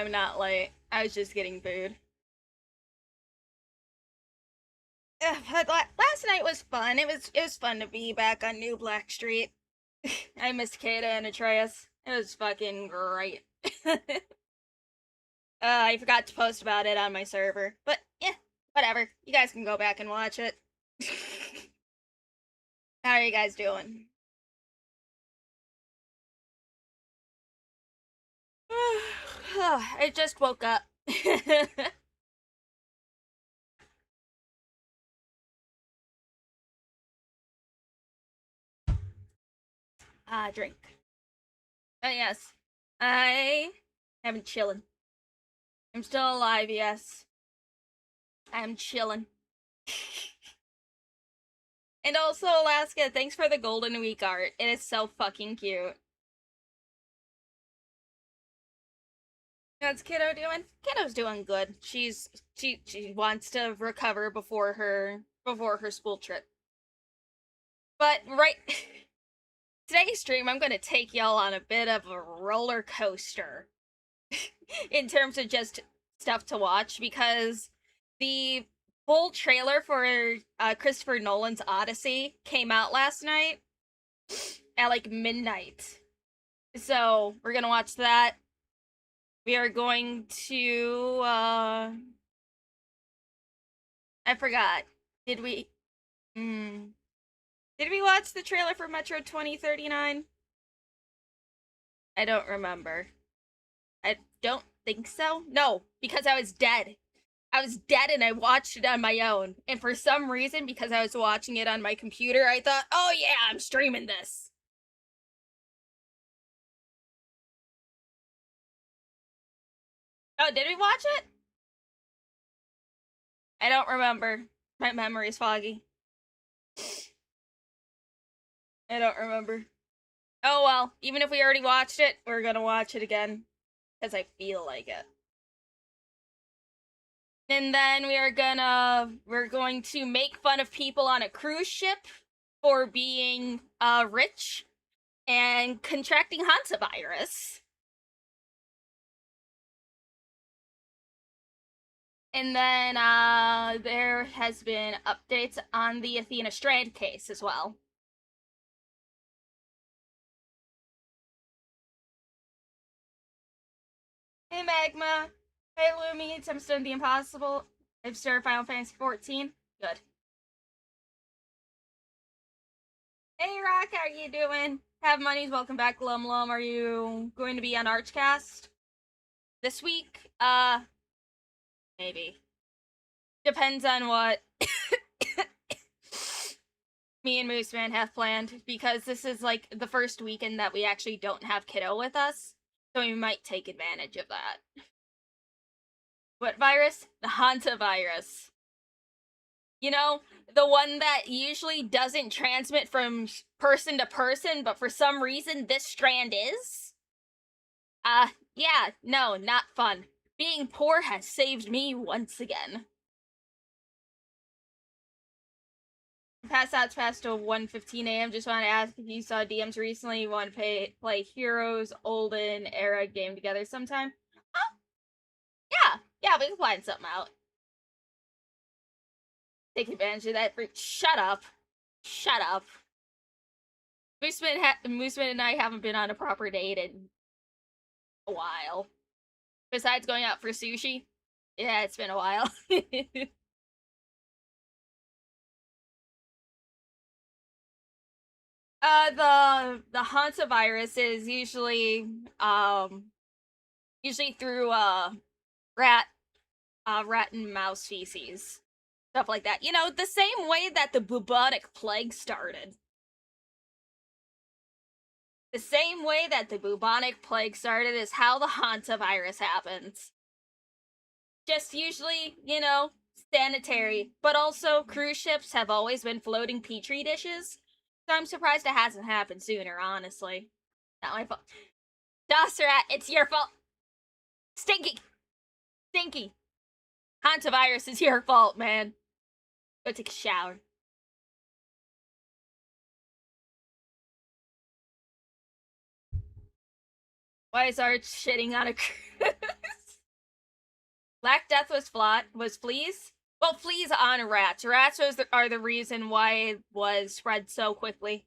I'm not late. I was just getting food. But last night was fun. It was fun to be back on New Black Street. I missed Kata and Atreus. It was fucking great. I forgot to post about it on my server, but yeah, whatever. You guys can go back and watch it. How are you guys doing? I just woke up. Drink. Yes. I am chilling. I'm still alive, yes. I'm chilling. And also, Alaska, thanks for the Golden Week art. It is so fucking cute. How's Kiddo doing? Kiddo's doing good. She wants to recover before her school trip. But right today's stream, I'm gonna take y'all on a bit of a roller coaster in terms of just stuff to watch, because the full trailer for Christopher Nolan's Odyssey came out last night at like midnight. So we're gonna watch that. We are going to I forgot. Did we did we watch the trailer for Metro 2039? I don't remember. I don't think so. No, because I was dead. I was dead and I watched it on my own. And for some reason, because I was watching it on my computer, I thought, oh yeah, I'm streaming this. Oh, did we watch it? I don't remember. My memory's foggy. I don't remember. Oh well, even if we already watched it, we're gonna watch it again. Because I feel like it. And then we're going to make fun of people on a cruise ship for being rich and contracting hantavirus. And then there has been updates on the Athena Strand case as well. Hey Magma. Hey Lumi, attempts done the impossible. I've started Final Fantasy 14. Good. Hey Rock, how are you doing? Have monies, welcome back, LumLum. Are you going to be on Archcast this week? Maybe. Depends on what me and Mooseman have planned, because this is like the first weekend that we actually don't have Kiddo with us, so we might take advantage of that. What virus? The hantavirus. You know, the one that usually doesn't transmit from person to person, but for some reason this strand is? Yeah, no, not fun. Being poor has saved me once again. Pass out's past to 1:15 a.m. Just want to ask if you saw DMs recently. You want to play Heroes Olden era game together sometime? Oh, yeah, we can plan something out. Take advantage of that. Shut up. Mooseman and I haven't been on a proper date in a while. Besides going out for sushi. Yeah, it's been a while. The hantavirus is usually through rat rat and mouse feces, stuff like that. You know, the same way that the bubonic plague started. The same way that the bubonic plague started is how the hantavirus happens. Just usually, you know, sanitary, but also cruise ships have always been floating petri dishes. So I'm surprised it hasn't happened sooner, honestly. Not my fault. Dosserat, it's your fault. Stinky. Stinky. Hantavirus is your fault, man. Go take a shower. Why is Arch shitting on a cruise? Black Death was fleas. Well, fleas on rats. Rats are the reason why it was spread so quickly.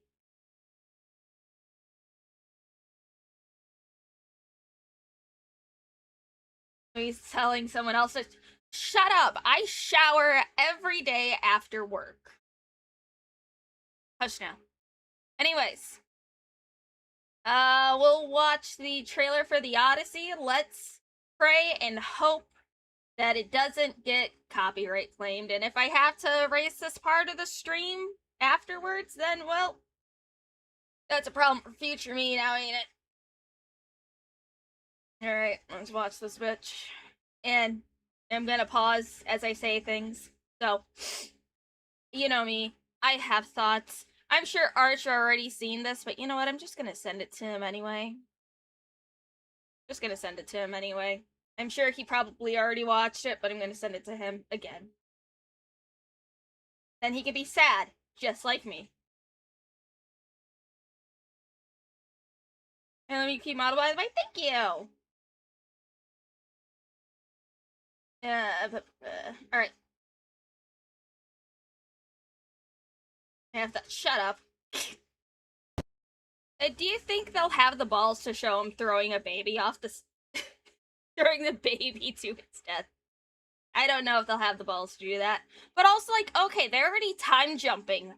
He's telling someone else to shut up. I shower every day after work. Hush now. Anyways, we'll watch the trailer for the Odyssey. Let's pray and hope that it doesn't get copyright claimed. And if I have to erase this part of the stream afterwards, then, well, that's a problem for future me now, ain't it? Alright, let's watch this bitch. And I'm gonna pause as I say things. So, you know me, I have thoughts. I'm sure Archer already seen this, but you know what? I'm just gonna send it to him anyway. Just gonna send it to him anyway. I'm sure he probably already watched it, but I'm gonna send it to him again. Then he can be sad, just like me. And let me keep model by the way. Thank you. All right. I have to shut up. Do you think they'll have the balls to show him throwing a baby off the throwing the baby to its death? I don't know if they'll have the balls to do that. But also, like, okay, they're already time jumping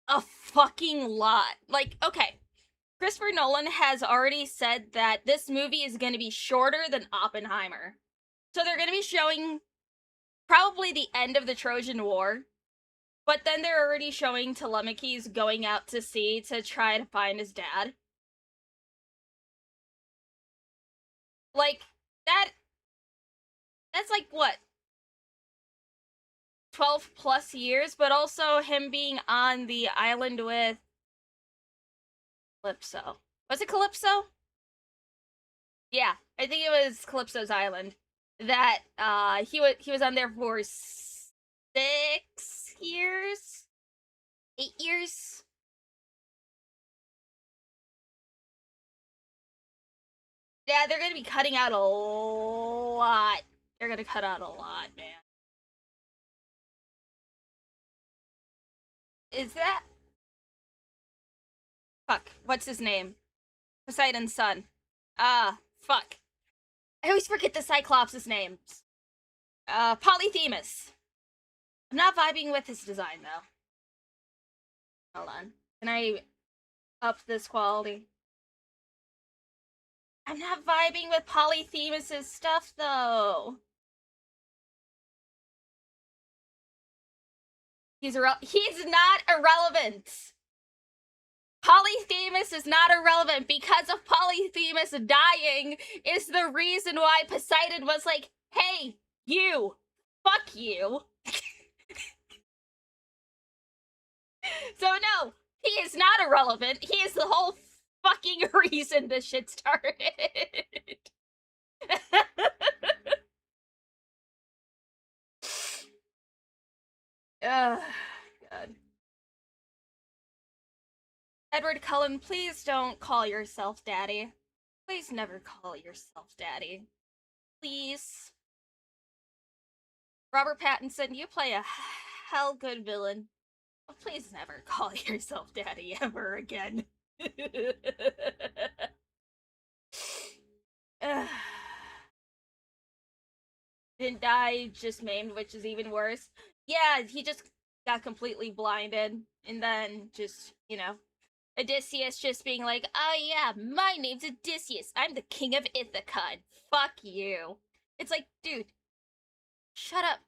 a fucking lot. Like, okay, Christopher Nolan has already said that this movie is going to be shorter than Oppenheimer. So they're going to be showing probably the end of the Trojan War. But then they're already showing Telemachus going out to sea to try to find his dad. Like, that's like, what? 12 plus years, but also him being on the island with Calypso. Was it Calypso? Yeah, I think it was Calypso's island. That he was on there for 6 years, 8 years. Yeah, they're gonna be cutting out a lot. They're gonna cut out a lot, man. Is that fuck? What's his name? Poseidon's son. Fuck. I always forget the Cyclops' names. Polyphemus. I'm not vibing with his design though. Hold on. Can I up this quality? I'm not vibing with Polyphemus' stuff though. He's not irrelevant. Polyphemus is not irrelevant. Because of Polyphemus dying is the reason why Poseidon was like, hey, you, fuck you. So no, he is not irrelevant. He is the whole fucking reason this shit started. God. Edward Cullen, please don't call yourself daddy. Please never call yourself daddy. Please. Robert Pattinson, you play a hell good villain. Oh, please never call yourself daddy ever again. Didn't die, just maimed, which is even worse. Yeah, he just got completely blinded, and then just, you know, Odysseus just being like, oh yeah, my name's Odysseus. I'm the king of Ithaca. Fuck you. It's like, dude, shut up.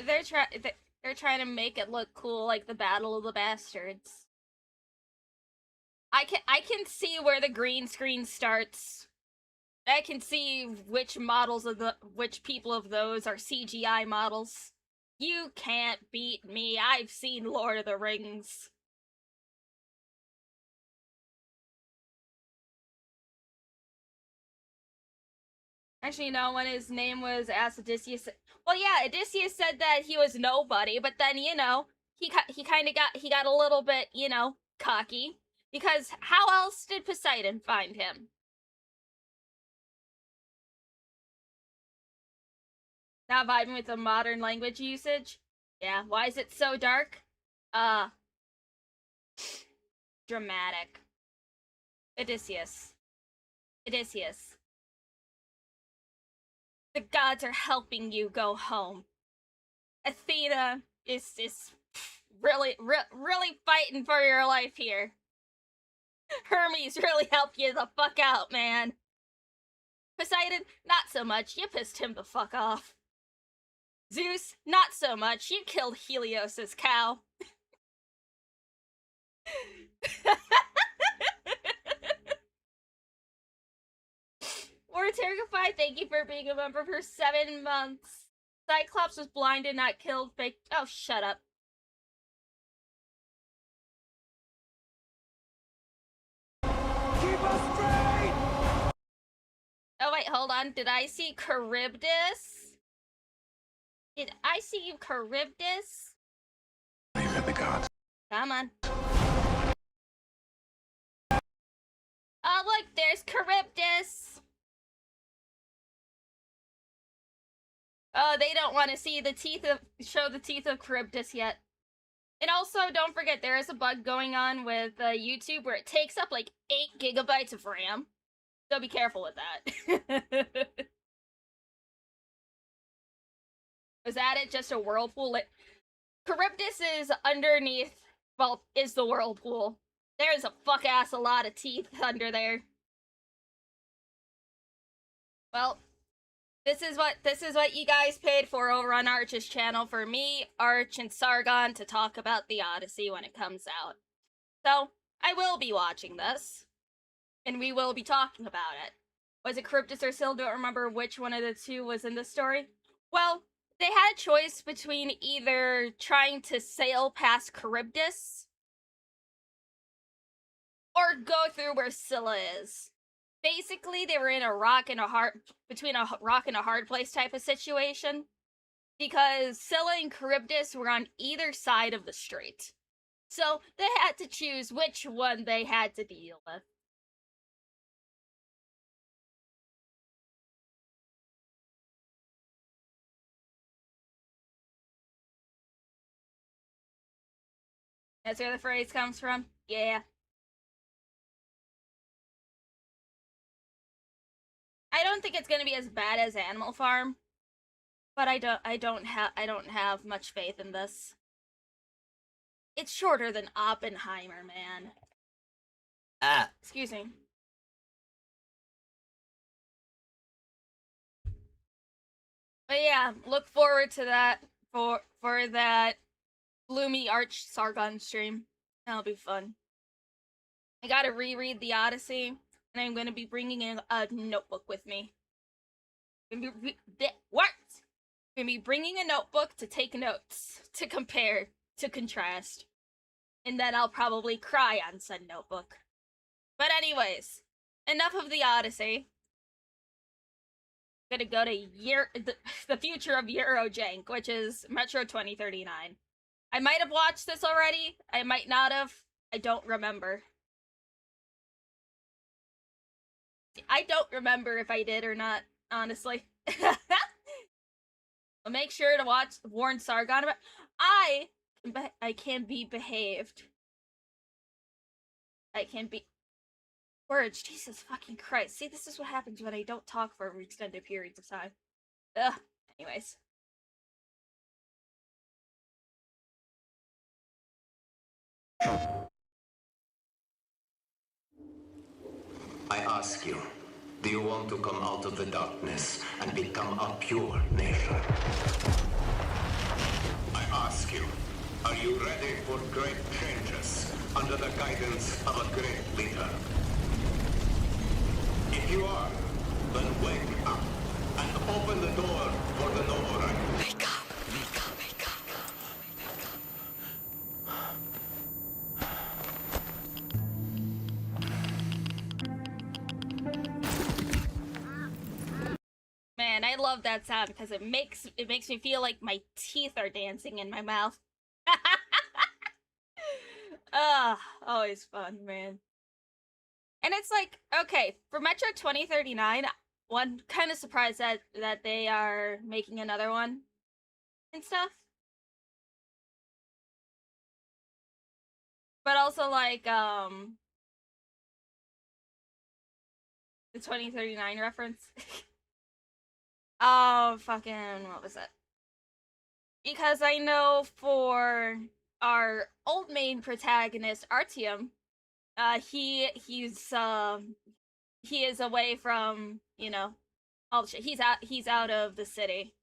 They're trying to make it look cool, like the Battle of the Bastards. I can see where the green screen starts. I can see which people of those are CGI models. You can't beat me. I've seen Lord of the Rings. Actually, no, when his name was asked Odysseus. Well, yeah, Odysseus said that he was nobody, but then, you know, he got a little bit, you know, cocky. Because how else did Poseidon find him? Not vibing with the modern language usage? Yeah, why is it so dark? Uh, dramatic. Odysseus. Odysseus. The gods are helping you go home. Athena is really fighting for your life here. Hermes really helped you the fuck out, man. Poseidon, not so much. You pissed him the fuck off. Zeus, not so much. You killed Helios's cow. We're terrified. Thank you for being a member for 7 months. Cyclops was blinded, not killed. Fake. Oh, shut up. Keep us straight! Oh, wait, hold on. Did I see Charybdis? Did I see you, Charybdis? Believe in the gods. Come on. Oh, look, there's Charybdis. Oh, they don't want to see the show the teeth of Charybdis yet. And also, don't forget, there is a bug going on with YouTube where it takes up like 8 gigabytes of RAM. So be careful with that. Was that it? Just a whirlpool? Charybdis is underneath, well, is the whirlpool. There's a fuck-ass a lot of teeth under there. Well, this is what you guys paid for over on Arch's channel for me, Arch, and Sargon to talk about the Odyssey when it comes out. So, I will be watching this, and we will be talking about it. Was it Charybdis or Scylla? Don't remember which one of the two was in the story. Well, they had a choice between either trying to sail past Charybdis or go through where Scylla is. Basically, they were in between a rock and a hard place type of situation, because Scylla and Charybdis were on either side of the strait. So they had to choose which one they had to deal with. That's where the phrase comes from? Yeah. I don't think it's gonna be as bad as Animal Farm, but I don't have much faith in this. It's shorter than Oppenheimer, man. Excuse me. But yeah, look forward to that for that Lumi Arch Sargon stream. That'll be fun. I gotta reread the Odyssey, and I'm gonna be bringing in a notebook with me. What? I'm gonna be bringing a notebook to take notes, to compare, to contrast, and then I'll probably cry on said notebook. But anyways, enough of the Odyssey. I'm gonna go to the future of Eurojank, which is Metro 2039. I might have watched this already. I might not have. I don't remember. I don't remember if I did or not, honestly. I'll make sure to warn Sargon about. I can be behaved. I can be. Words, Jesus fucking Christ. See, this is what happens when I don't talk for extended periods of time. Ugh. Anyways. I ask you, do you want to come out of the darkness and become a pure nation? I ask you, are you ready for great changes under the guidance of a great leader? If you are, then wake up and open the door for the noble right. Wake up, wake up, wake up, Man, I love that sound because it makes me feel like my teeth are dancing in my mouth. Always fun, man. And it's like, okay, for Metro 2039, one kind of surprised that they are making another one and stuff. But also like the 2039 reference. Oh, fucking what was that? Because I know for our old main protagonist Artyom, he is away from, you know, all the shit. He's out of the city.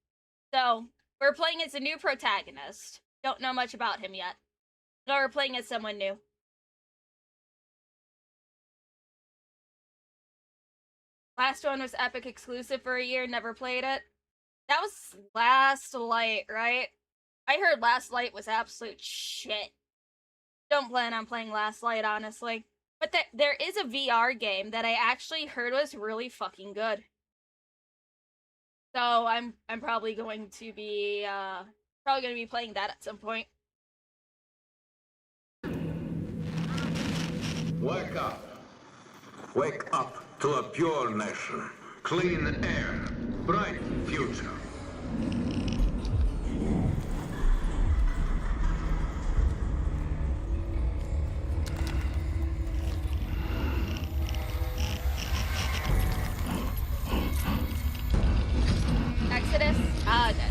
So we're playing as a new protagonist. Don't know much about him yet. No, we're playing as someone new. Last one was Epic exclusive for a year, never played it. That was Last Light, right? I heard Last Light was absolute shit. Don't plan on playing Last Light, honestly. But there is a VR game that I actually heard was really fucking good. So I'm probably going to be playing that at some point. Wake up. Wake up to a pure nation. Clean air. Bright future. Exodus? Ah, nice.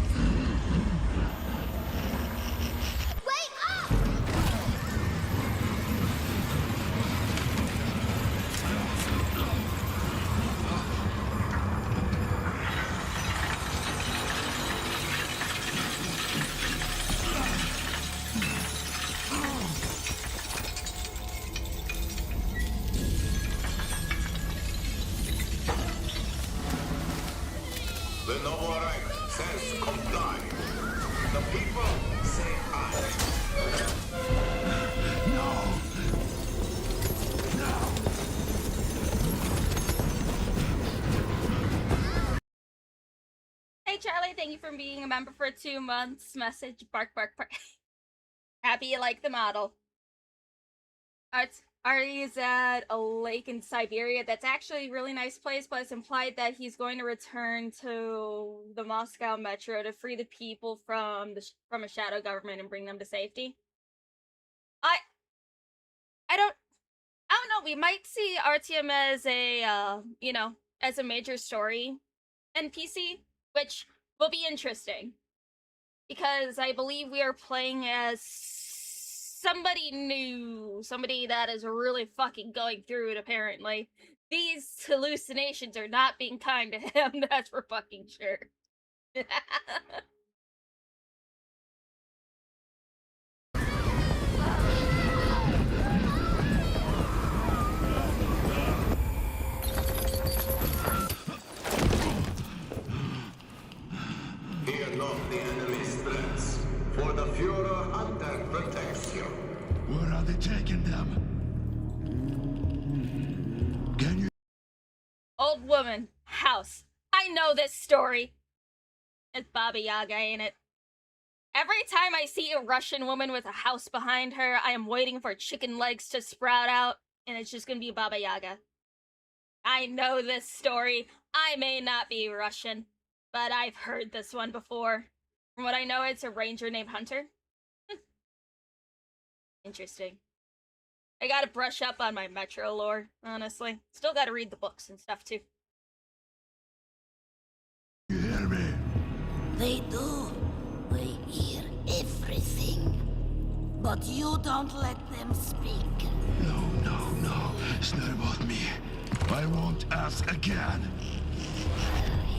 The noble right says comply. The people say aye. Hey Charlie, thank you for being a member for 2 months. Message bark bark bark. Happy you like the model. Artie is at a lake in Siberia. That's actually a really nice place, but it's implied that he's going to return to the Moscow metro to free the people from a shadow government and bring them to safety. I don't know. We might see Artyom as a as a major story NPC, which will be interesting because I believe we are playing as somebody new, somebody that is really fucking going through it. Apparently, these hallucinations are not being kind to him. That's for fucking sure. Fear not the enemy's threats, for the Führer hunter protects you. Where are they taking them? Can you? Old woman, house. I know this story. It's Baba Yaga, ain't it? Every time I see a Russian woman with a house behind her, I am waiting for chicken legs to sprout out, and it's just gonna be Baba Yaga. I know this story. I may not be Russian, but I've heard this one before. From what I know, it's a ranger named Hunter. Interesting. I gotta brush up on my Metro lore, honestly. Still gotta read the books and stuff, too. You hear me? They do. They hear everything. But you don't let them speak. No. It's not about me. I won't ask again.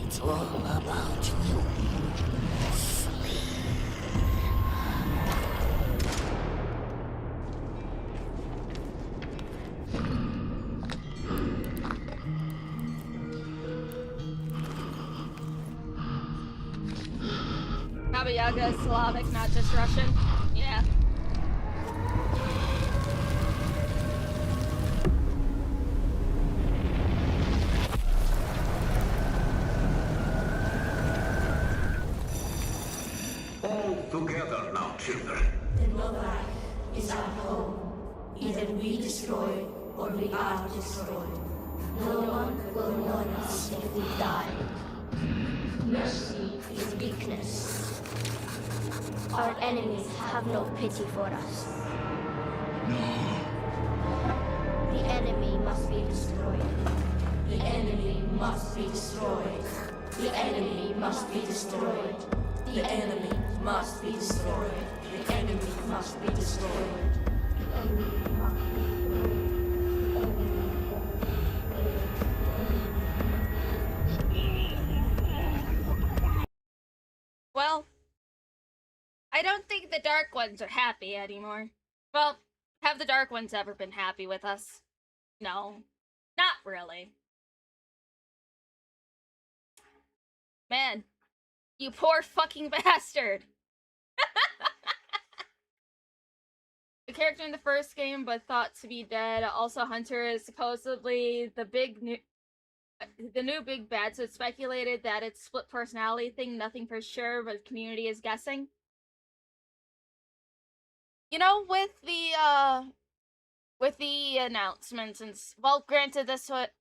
It's all about you. Baba Yaga is Slavic, not just Russian. Yeah. All together now, children. The Novak is our home. Either we destroy or we are destroyed. No one will mourn us if we die. Mercy is weakness. Our enemies have no pity for us. No. The enemy must be destroyed. The enemy must be destroyed. The enemy must be destroyed. The enemy must be destroyed. The enemy must be destroyed. The enemy must be Well, I don't think the Dark Ones are happy anymore. Well, have the Dark Ones ever been happy with us? No. Not really. Man, you poor fucking bastard! The character in the first game, but thought to be dead. Also, Hunter is supposedly the new big bad, so it's speculated that it's split personality thing. Nothing for sure, but the community is guessing. You know, with the announcements and well, granted, this what.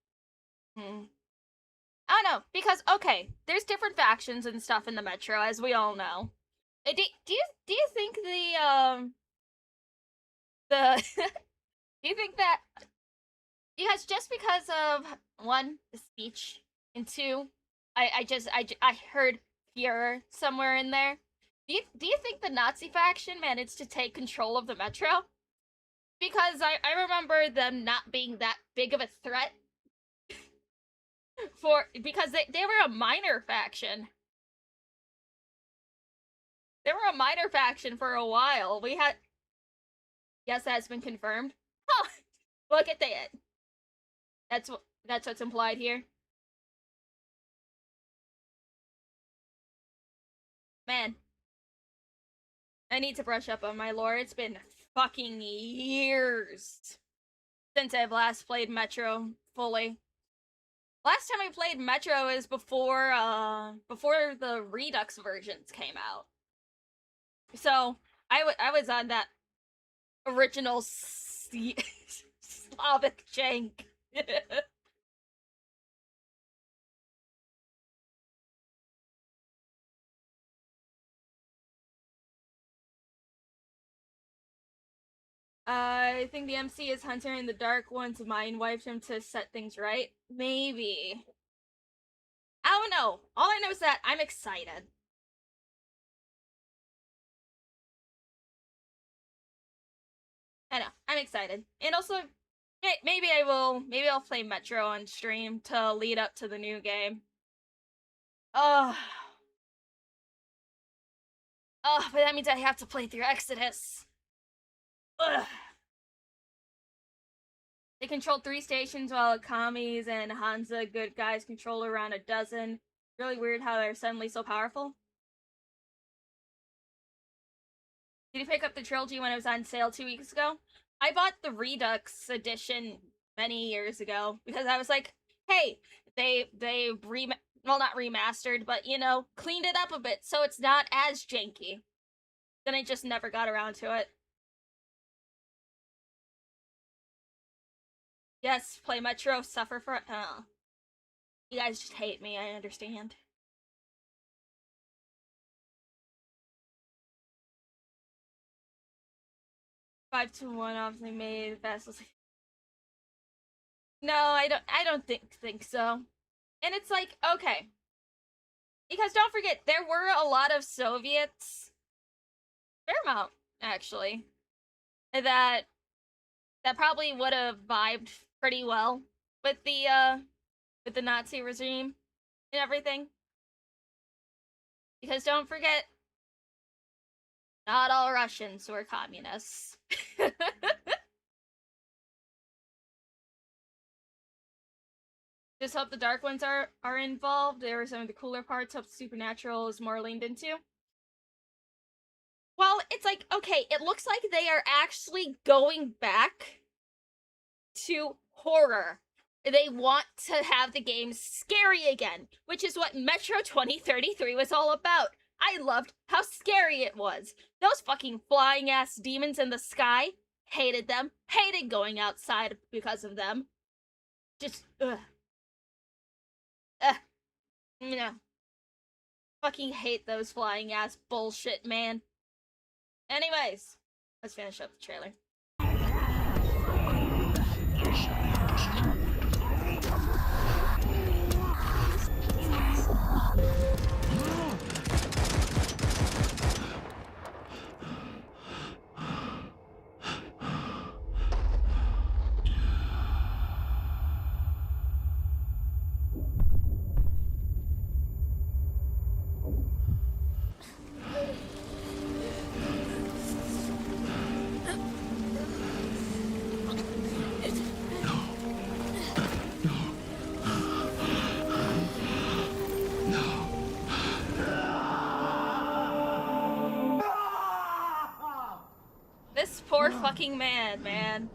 I don't know, because okay, there's different factions and stuff in the Metro, as we all know. Do you think the do you think that because just because of one, the speech, and two, I heard Führer somewhere in there. Do you think the Nazi faction managed to take control of the Metro? Because I remember them not being that big of a threat because they were a minor faction. They were a minor faction for a while. We had yes, that's been confirmed. Oh, look at that. That's what's implied here. Man, I need to brush up on my lore. It's been fucking years since I've last played Metro fully. Last time I played Metro is before the Redux versions came out. So I was on that original Slavic jank. I think the MC is Hunter and the Dark One's mind wiped him to set things right. Maybe. I don't know. All I know is that I'm excited. I know. I'm excited. And also, maybe I'll play Metro on stream to lead up to the new game. Oh, but that means I have to play through Exodus. Ugh. They controlled 3 stations while Kami's and Hansa good guys control around a dozen. Really weird how they're suddenly so powerful. Did you pick up the trilogy when it was on sale 2 weeks ago? I bought the Redux edition many years ago because I was like, hey, they well, not remastered, but you know, cleaned it up a bit so it's not as janky. Then I just never got around to it. Yes, play Metro, suffer for you guys just hate me, I understand. Five to one obviously made fastest. No, I don't think so. And it's like, okay. Because don't forget, there were a lot of Soviets, fair amount, actually, that probably would have vibed pretty well with the Nazi regime and everything. Because don't forget, not all Russians were communists. Just hope the Dark Ones are involved. They were some of the cooler parts. Hope Supernatural is more leaned into. Well, it's like, okay, it looks like they are actually going back to horror. They want to have the game scary again, which is what Metro 2033 was all about. I loved how scary it was. Those fucking flying ass demons in the sky. Hated them. Hated going outside because of them. Just, ugh. No. Fucking hate those flying ass bullshit, man. Anyways, let's finish up the trailer. This poor fucking man.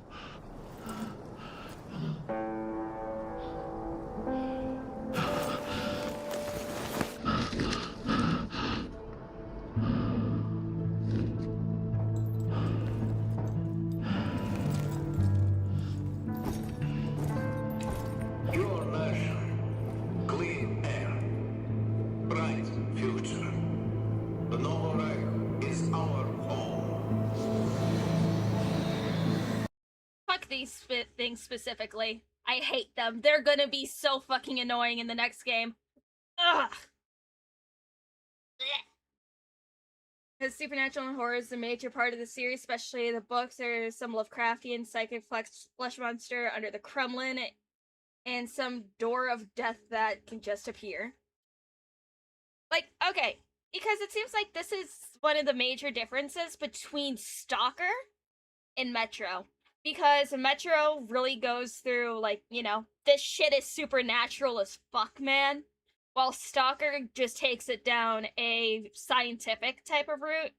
Your nation, clean air, bright future. The Novorite is our home. Fuck these things specifically. I hate them. They're gonna be so fucking annoying in the next game. Ugh. Because supernatural and horror is a major part of the series, especially the books. There's some Lovecraftian psychic flesh monster under the Kremlin, and some door of death that can just appear. Like, okay, because it seems like this is one of the major differences between Stalker and Metro. Because Metro really goes through, like, you know, this shit is supernatural as fuck, man. While Stalker just takes it down a scientific type of route.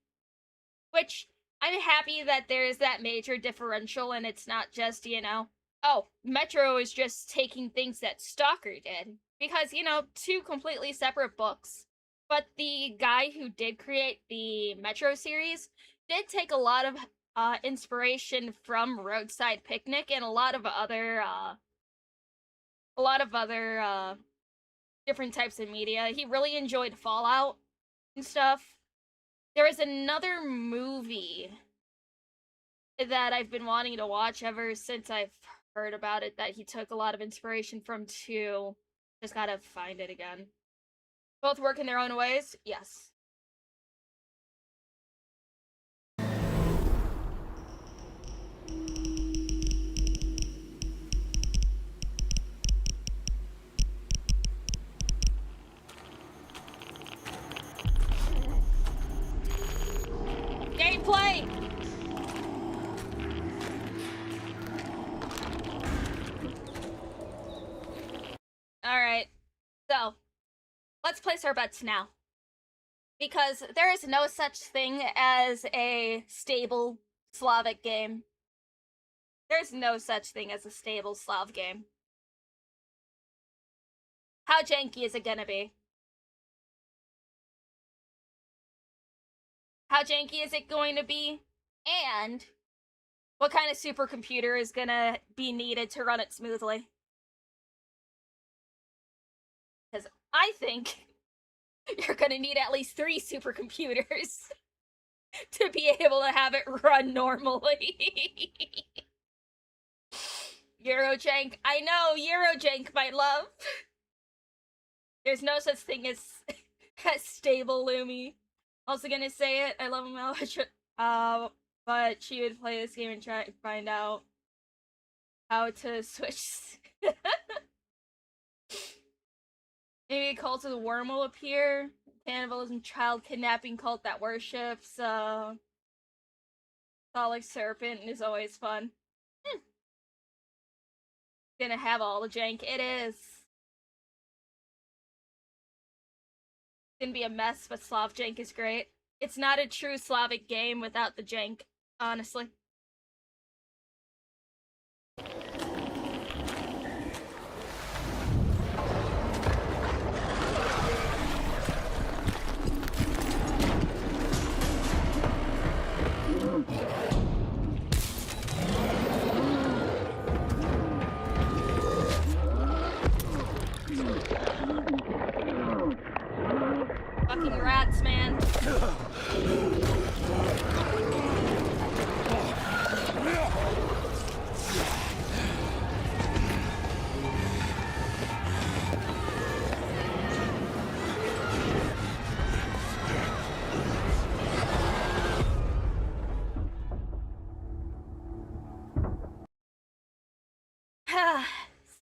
Which, I'm happy that there's that major differential and it's not just, you know, oh, Metro is just taking things that Stalker did. Because, you know, two completely separate books. But the guy who did create the Metro series did take a lot of inspiration from Roadside Picnic and a lot of other different types of media. He really enjoyed Fallout and stuff. There is another movie that I've been wanting to watch ever since I've heard about it that he took a lot of inspiration from too. Just gotta find it again. Both work in their own ways? Yes. Gameplay! Alright, so, let's place our bets now. Because there is no such thing as a stable Slavic game. There's no such thing as a stable Slav game. How janky is it gonna be? How janky is it going to be? And what kind of supercomputer is gonna be needed to run it smoothly? Because I think you're gonna need at least 3 supercomputers to be able to have it run normally. Eurojank. I know, Eurojank, my love. There's no such thing as stable Lumi. Also gonna say it, I love him, but she would play this game and try to find out how to switch. Maybe a cult of the worm will appear. Cannibalism, child kidnapping cult that worships Solid Serpent is always fun. Gonna have all the jank. It is. Gonna be a mess, but Slav jank is great. It's not a true Slavic game without the jank, honestly.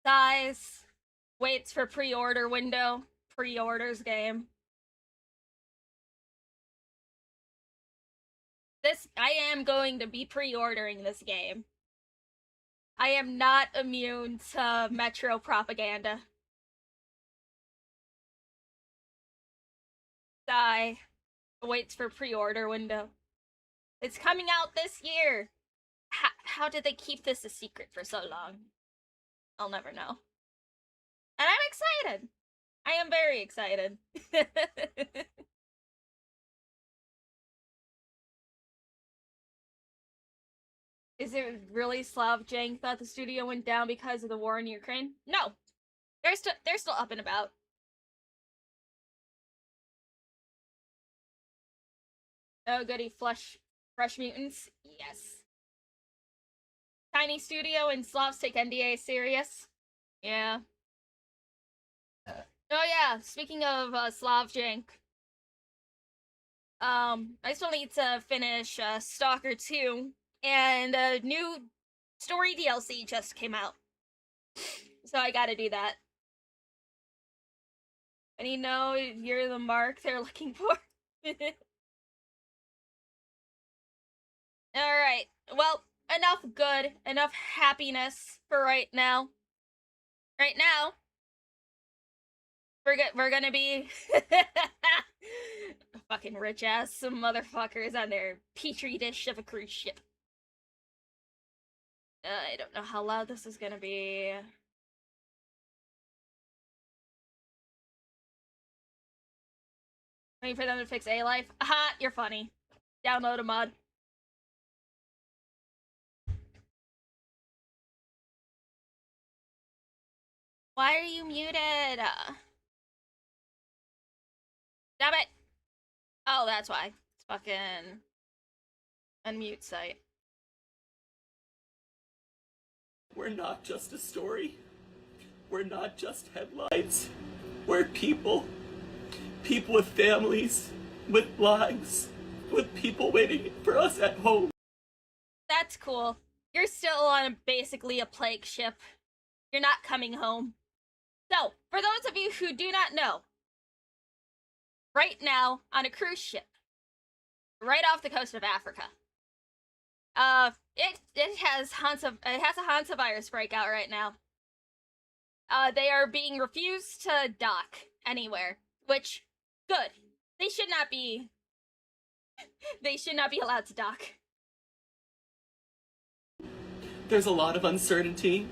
Size. Waits for pre-order window. Pre-orders game. I am going to be pre-ordering this game. I am not immune to Metro propaganda. Die. Waits for pre-order window. It's coming out this year. How did they keep this a secret for so long? I'll never know. And I'm excited. I am very excited. Is it really Slav Jank thought the studio went down because of the war in Ukraine? No. They're still up and about. Oh goody, fresh mutants? Yes. Tiny studio and Slavs take NDA serious? Yeah. Oh yeah, speaking of Slav Jank. I still need to finish Stalker 2, and a new story DLC just came out. So I gotta do that. And you know, you're the mark they're looking for. Alright, well, enough good, enough happiness for right now. Right now, we're gonna be fucking rich ass motherfuckers on their petri dish of a cruise ship. I don't know how loud this is gonna be. Waiting for them to fix A-Life. Aha, you're funny. Download a mod. Why are you muted? Damn it! Oh, that's why. It's fucking unmute site. We're not just a story. We're not just headlines. We're people. People with families, with lives, with people waiting for us at home. That's cool. You're still on basically a plague ship. You're not coming home. So, for those of you who do not know, right now on a cruise ship, right off the coast of Africa, it has a Hansa virus breakout right now. They are being refused to dock anywhere, which good. They should not be allowed to dock. There's a lot of uncertainty,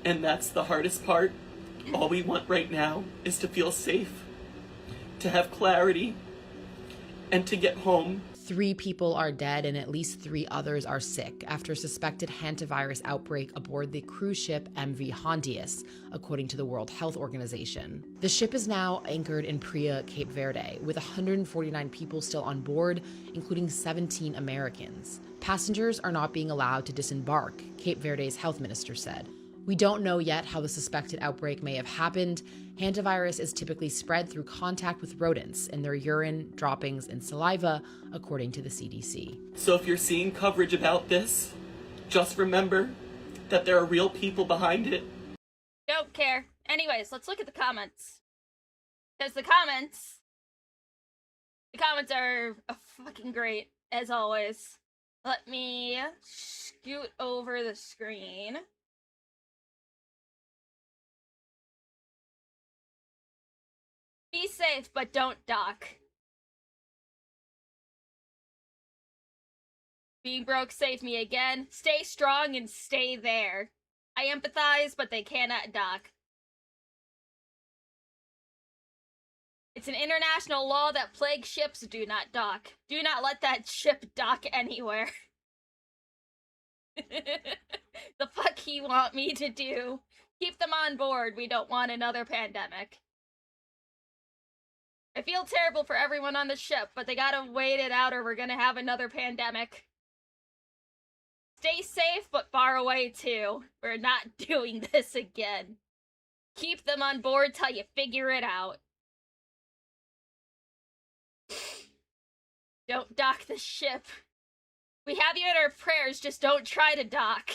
and that's the hardest part. All we want right now is to feel safe, to have clarity, and to get home. 3 people are dead and at least 3 others are sick after a suspected hantavirus outbreak aboard the cruise ship MV Hondius, according to the World Health Organization. The ship is now anchored in Praia, Cape Verde, with 149 people still on board, including 17 Americans. Passengers are not being allowed to disembark, Cape Verde's health minister said. We don't know yet how the suspected outbreak may have happened. Hantavirus is typically spread through contact with rodents in their urine, droppings, and saliva, according to the CDC. So if you're seeing coverage about this, just remember that there are real people behind it. Don't care. Anyways, let's look at the comments. Because the comments are fucking great, as always. Let me scoot over the screen. Be safe, but don't dock. Being broke saved me again. Stay strong and stay there. I empathize, but they cannot dock. It's an international law that plague ships do not dock. Do not let that ship dock anywhere. The fuck you want me to do? Keep them on board. We don't want another pandemic. I feel terrible for everyone on the ship, but they gotta wait it out or we're gonna have another pandemic. Stay safe, but far away too. We're not doing this again. Keep them on board till you figure it out. Don't dock the ship. We have you in our prayers, just don't try to dock.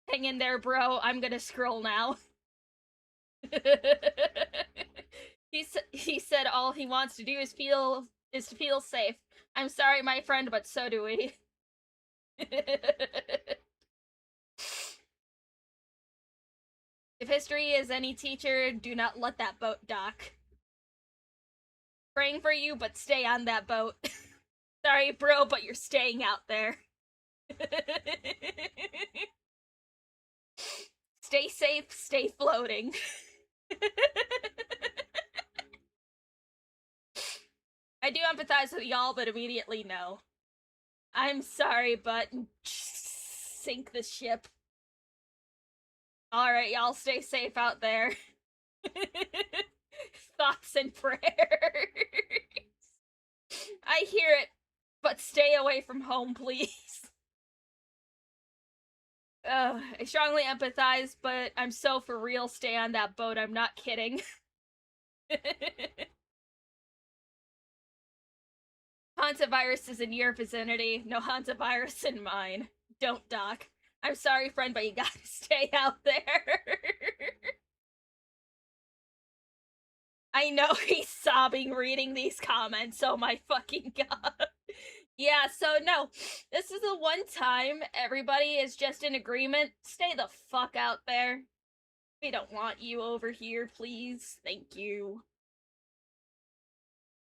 Hang in there, bro. I'm gonna scroll now. He said all he wants to do is to feel safe. I'm sorry, my friend, but so do we. If history is any teacher, do not let that boat dock. Praying for you, but stay on that boat. Sorry, bro, but you're staying out there. Stay safe, stay floating. I do empathize with y'all, but immediately no. I'm sorry, but sink the ship. Alright, y'all stay safe out there. Thoughts and prayers. I hear it, but stay away from home, please. I strongly empathize, but I'm so for real, stay on that boat, I'm not kidding. Hantavirus is in your vicinity, no Hantavirus in mine. Don't dock. I'm sorry, friend, but you gotta stay out there. I know he's sobbing reading these comments, oh my fucking god. Yeah, so no, this is the one time everybody is just in agreement. Stay the fuck out there. We don't want you over here, please. Thank you.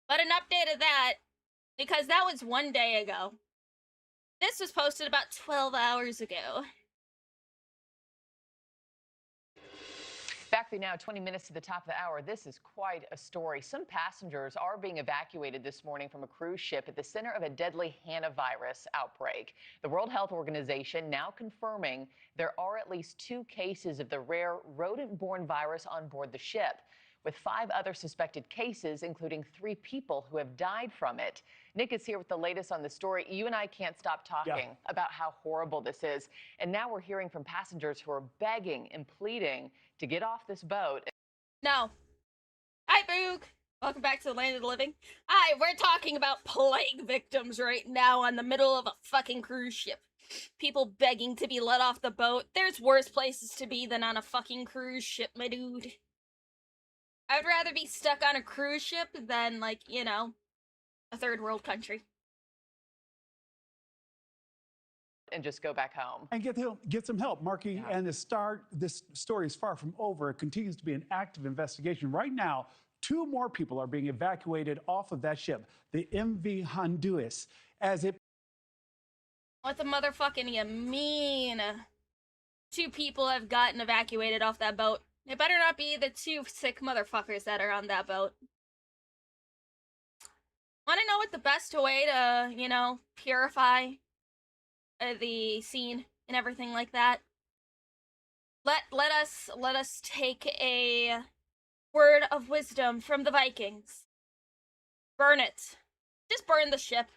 But an update of that, because that was 1 day ago. This was posted about 12 hours ago. Back for you now, 20 minutes to the top of the hour. This is quite a story. Some passengers are being evacuated this morning from a cruise ship at the center of a deadly hantavirus outbreak. The World Health Organization now confirming there are at least 2 cases of the rare rodent-borne virus on board the ship, with 5 other suspected cases, including 3 people who have died from it. Nick is here with the latest on the story. You and I can't stop talking about how horrible this is. And now we're hearing from passengers who are begging and pleading to get off this boat. No. Hi, Boog. Welcome back to the land of the living. Hi, we're talking about plague victims right now on the middle of a fucking cruise ship. People begging to be let off the boat. There's worse places to be than on a fucking cruise ship, my dude. I would rather be stuck on a cruise ship than, like, you know, a third world country. And just go back home. And get some help, Marky. Yeah. And this story is far from over. It continues to be an active investigation. Right now, 2 more people are being evacuated off of that ship, the MV Honduras, as it... What the motherfucking you mean? 2 people have gotten evacuated off that boat. It better not be the 2 sick motherfuckers that are on that boat. Want to know what the best way to, you know, purify the scene and everything like that? Let us take a word of wisdom from the Vikings. Burn it. Just burn the ship.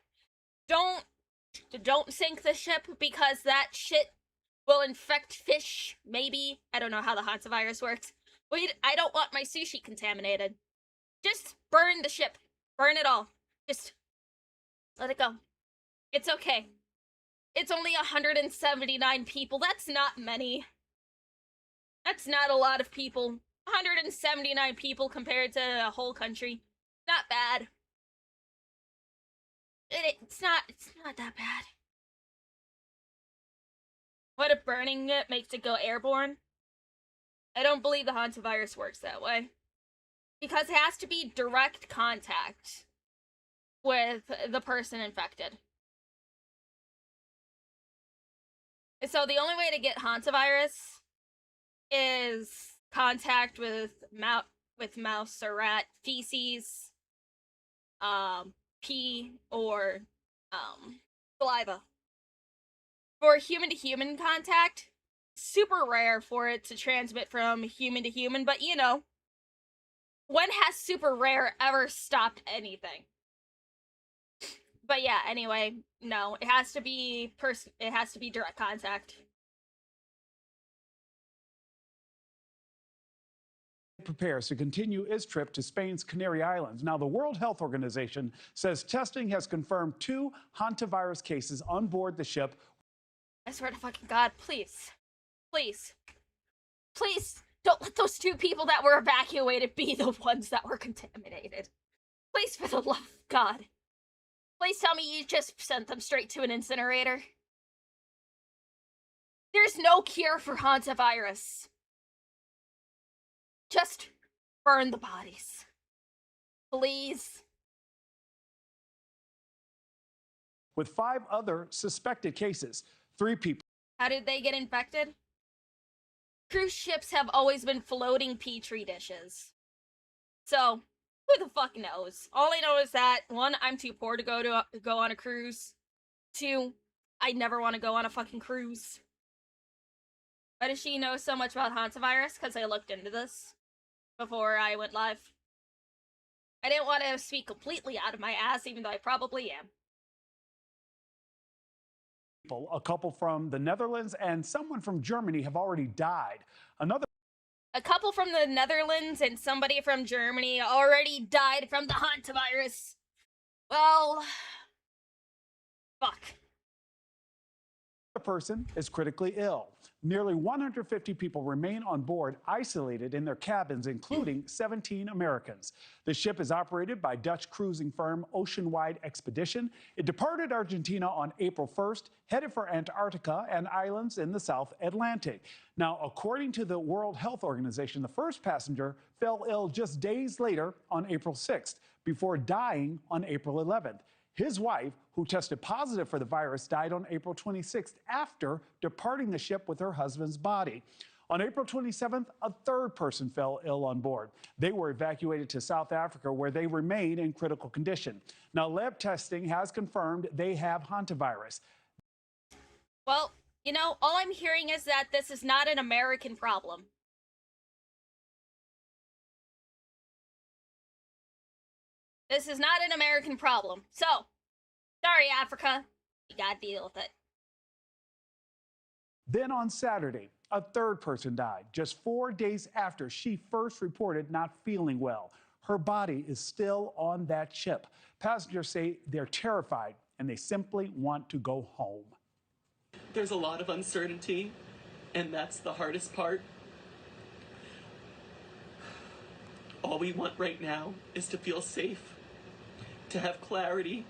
Don't sink the ship, because that shit will infect fish, maybe. I don't know how the hantavirus works. I don't want my sushi contaminated. Just burn the ship. Burn it all. Just let it go. It's okay. It's only 179 people. That's not many. That's not a lot of people. 179 people compared to a whole country. Not bad. It's not that bad. What if burning it makes it go airborne? I don't believe the hantavirus works that way. Because it has to be direct contact with the person infected. So the only way to get hantavirus is contact with mouse or rat feces, pee, or saliva. For human-to-human contact, super rare for it to transmit from human to human, but you know, when has super rare ever stopped anything? But yeah, anyway, no, it has to be direct contact. Prepares to continue its trip to Spain's Canary Islands. Now, the World Health Organization says testing has confirmed 2 hantavirus cases on board the ship. I swear to fucking God, please. Please. Please, don't let those 2 people that were evacuated be the ones that were contaminated. Please, for the love of God. Please tell me you just sent them straight to an incinerator. There's no cure for hantavirus. Just burn the bodies. Please. With 5 other suspected cases, 3 people. How did they get infected? Cruise ships have always been floating petri dishes. So, who the fuck knows? All I know is that, 1, I'm too poor to go on a cruise. 2, I never want to go on a fucking cruise. Why does she know so much about hantavirus? Because I looked into this before I went live. I didn't want to speak completely out of my ass, even though I probably am. A couple from the Netherlands and someone from Germany have already died. A couple from the Netherlands and somebody from Germany already died from the hantavirus. Well, fuck. The person is critically ill. Nearly 150 people remain on board, isolated in their cabins, including 17 Americans. The ship is operated by Dutch cruising firm Oceanwide Expedition. It departed Argentina on April 1st, headed for Antarctica and islands in the South Atlantic. Now, according to the World Health Organization, the first passenger fell ill just days later on April 6th, before dying on April 11th. His wife, who tested positive for the virus, died on April 26th after departing the ship with her husband's body. On April 27th, a 3rd person fell ill on board. They were evacuated to South Africa, where they remain in critical condition. Now, lab testing has confirmed they have hantavirus. Well, you know, all I'm hearing is that this is not an American problem. This is not an American problem. So, sorry, Africa. You gotta deal with it. Then on Saturday, a 3rd person died, just 4 days after she first reported not feeling well. Her body is still on that ship. Passengers say they're terrified and they simply want to go home. There's a lot of uncertainty, and that's the hardest part. All we want right now is to feel safe, to have clarity,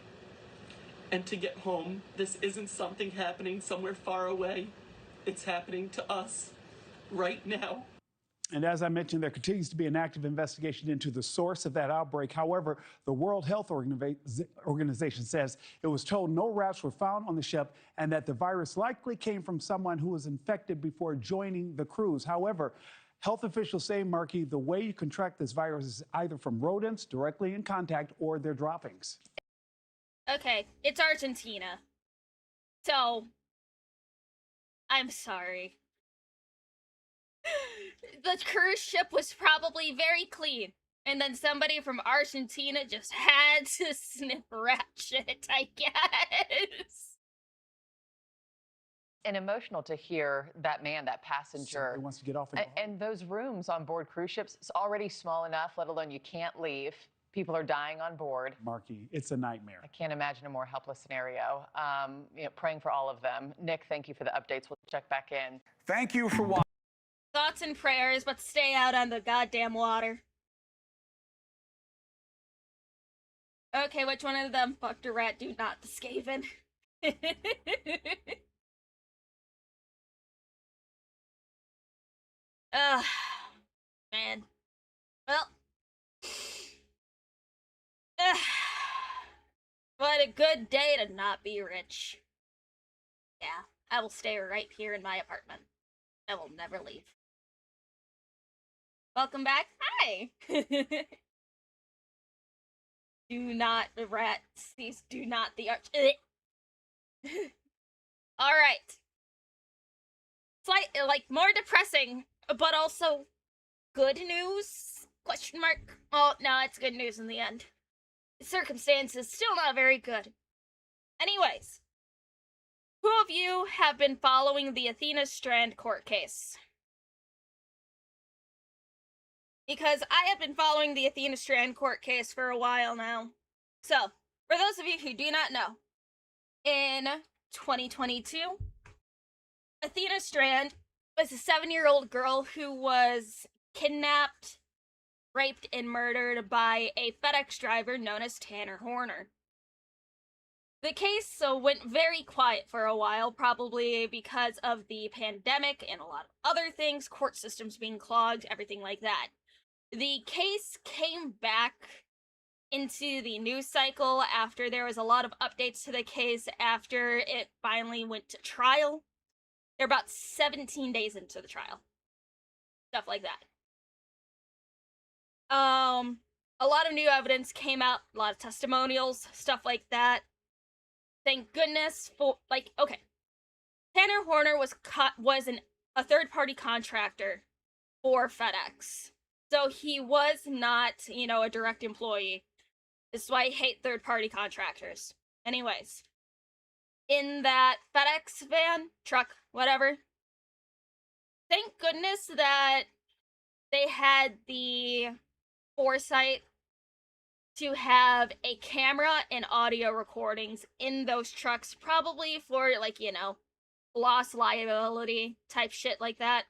and to get home. This isn't something happening somewhere far away. It's happening to us right now. And as I mentioned, there continues to be an active investigation into the source of that outbreak. However, the World Health Organization says it was told no rats were found on the ship and that the virus likely came from someone who was infected before joining the cruise. However, health officials say, Marky, the way you contract this virus is either from rodents directly in contact or their droppings. Okay, it's Argentina. So, I'm sorry. The cruise ship was probably very clean. And then somebody from Argentina just had to sniff rat shit, I guess. And emotional to hear that man, that passenger. Somebody wants to get off and go home. And those rooms on board cruise ships, it's already small enough, let alone you can't leave. People are dying on board. Marky, it's a nightmare. I can't imagine a more helpless scenario. Praying for all of them. Nick, thank you for the updates. We'll check back in. Thank you for watching. Thoughts and prayers, but stay out on the goddamn water. Okay, which one of them fucked a rat? Do not the Skaven. Ugh. Man. Well. Ugh. What a good day to not be rich. Yeah, I will stay right here in my apartment. I will never leave. Welcome back. Hi. Do not the rats. These do not the arch. All right. Like more depressing, but also good news? Question mark. Oh no, it's good news in the end. The circumstances still not very good. Anyways, who of you have been following the Athena Strand court case? Because I have been following the Athena Strand court case for a while now. So, for those of you who do not know, in 2022, Athena Strand was a 7-year-old girl who was kidnapped, raped, and murdered by a FedEx driver known as Tanner Horner. The case went very quiet for a while, probably because of the pandemic and a lot of other things, court systems being clogged, everything like that. The case came back into the news cycle after there was a lot of updates to the case after it finally went to trial. They're about 17 days into the trial. Stuff like that. A lot of new evidence came out, a lot of testimonials, stuff like that. Thank goodness for, like, okay. Tanner Horner was a third-party contractor for FedEx. So he was not, a direct employee. This is why I hate third-party contractors. Anyways, in that FedEx van, truck, whatever, thank goodness that they had the foresight to have a camera and audio recordings in those trucks, probably for, like, loss liability type shit like that.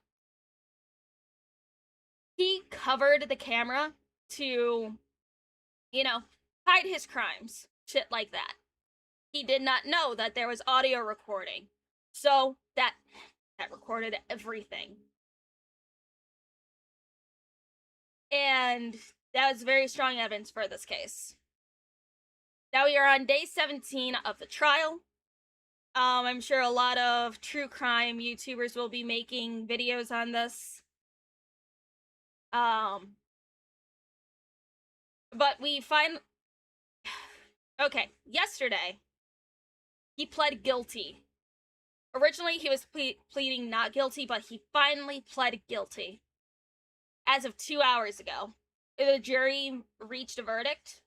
He covered the camera to, hide his crimes, shit like that. He did not know that there was audio recording, so that recorded everything. And that was very strong evidence for this case. Now we are on day 17 of the trial. I'm sure a lot of true crime YouTubers will be making videos on this. But we find... Okay, yesterday, he pled guilty. Originally, he was pleading not guilty, but he finally pled guilty. As of 2 hours ago, the jury reached a verdict.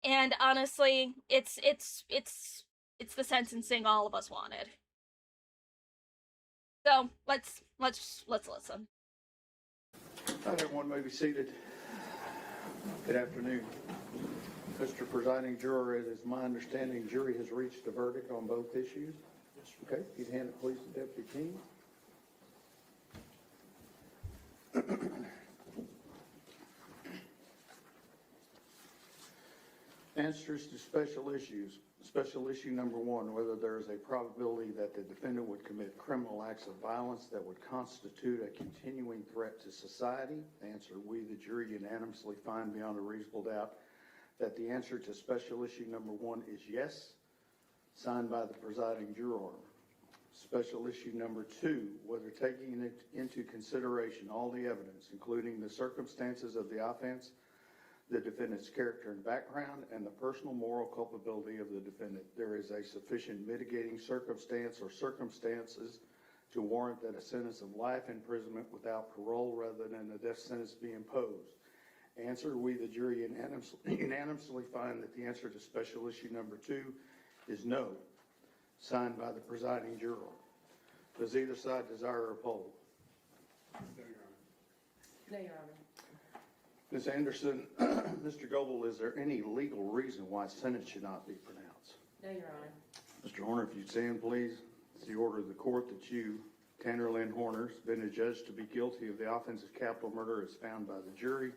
And honestly, it's the sentencing all of us wanted. So let's listen. All right, everyone may be seated. Good afternoon. Mr. Presiding Juror, it is my understanding the jury has reached a verdict on both issues. Yes, sir. Okay, if you'd hand it please to Deputy King. Answers to special issues. Special issue number 1, whether there is a probability that the defendant would commit criminal acts of violence that would constitute a continuing threat to society. Answer, we, the jury, unanimously find beyond a reasonable doubt that the answer to special issue number 1 is yes, signed by the presiding juror. Special issue number 2, whether taking into consideration all the evidence, including the circumstances of the offense, the defendant's character and background, and the personal moral culpability of the defendant, there is a sufficient mitigating circumstance or circumstances to warrant that a sentence of life imprisonment without parole rather than a death sentence be imposed. Answer, we, the jury, unanimously find that the answer to special issue number 2 is no, signed by the presiding juror. Does either side desire a poll? No, Your Honor. No, Your Honor. Ms. Anderson, Mr. Goebel, is there any legal reason why sentence should not be pronounced? No, Your Honor. Mr. Horner, if you'd stand, please. It's the order of the court that you, Tanner Lynn Horner, has been adjudged to be guilty of the offense of capital murder as found by the jury.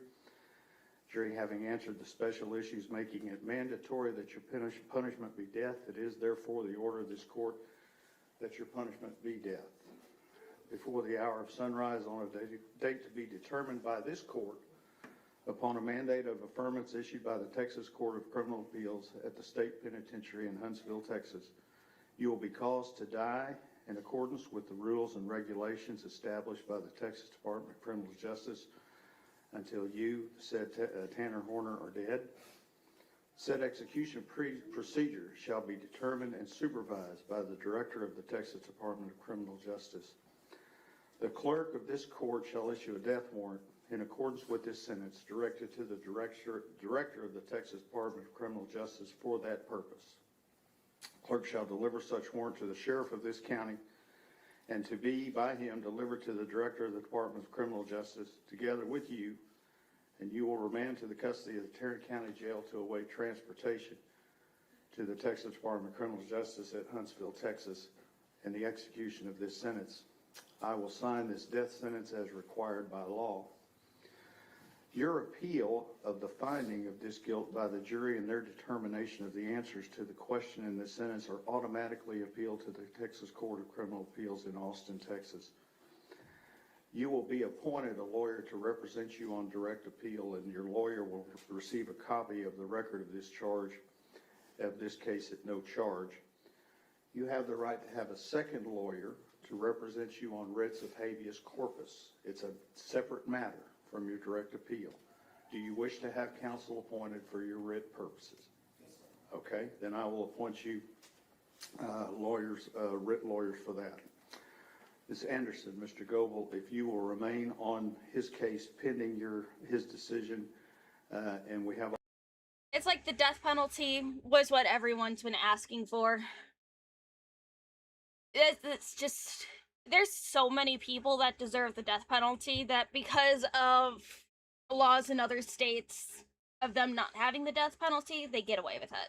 Jury having answered the special issues, making it mandatory that your punishment be death, it is therefore the order of this court that your punishment be death. Before the hour of sunrise on a date to be determined by this court, upon a mandate of affirmance issued by the Texas Court of Criminal Appeals at the State Penitentiary in Huntsville, Texas, you will be caused to die in accordance with the rules and regulations established by the Texas Department of Criminal Justice until you, said Tanner Horner, are dead. Said execution procedure shall be determined and supervised by the Director of the Texas Department of Criminal Justice. The clerk of this court shall issue a death warrant in accordance with this sentence directed to the Director of the Texas Department of Criminal Justice for that purpose. Clerk shall deliver such warrant to the Sheriff of this county and to be by him delivered to the Director of the Department of Criminal Justice together with you, and you will remand to the custody of the Tarrant County Jail to await transportation to the Texas Department of Criminal Justice at Huntsville, Texas, and the execution of this sentence I will sign this death sentence as required by law. Your appeal of the finding of this guilt by the jury and their determination of the answers to the question in this sentence are automatically appealed to the Texas Court of Criminal Appeals in Austin, Texas. You will be appointed a lawyer to represent you on direct appeal, and your lawyer will receive a copy of the record of this charge, of this case at no charge. You have the right to have a second lawyer to represent you on writs of habeas corpus. It's a separate matter from your direct appeal. Do you wish to have counsel appointed for your writ purposes? Yes, sir. Okay, then I will appoint you writ lawyers for that. Ms. Anderson, Mr. Goebel, if you will remain on his case pending his decision, and we have. It's like the death penalty was what everyone's been asking for. It's just, there's so many people that deserve the death penalty that because of laws in other states of them not having the death penalty, they get away with it.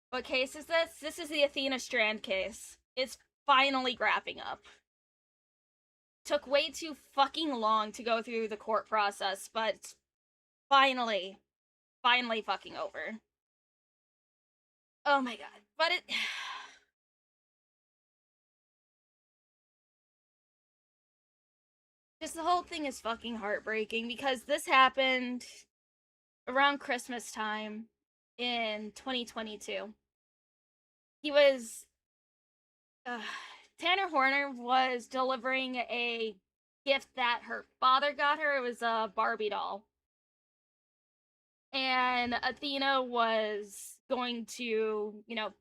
What case is this? This is the Athena Strand case. It's finally wrapping up. Took way too fucking long to go through the court process, but finally fucking over. Oh my god. But it... just the whole thing is fucking heartbreaking because this happened around Christmas time in 2022. He was... Tanner Horner was delivering a gift that her father got her. It was a Barbie doll. And Athena was going to,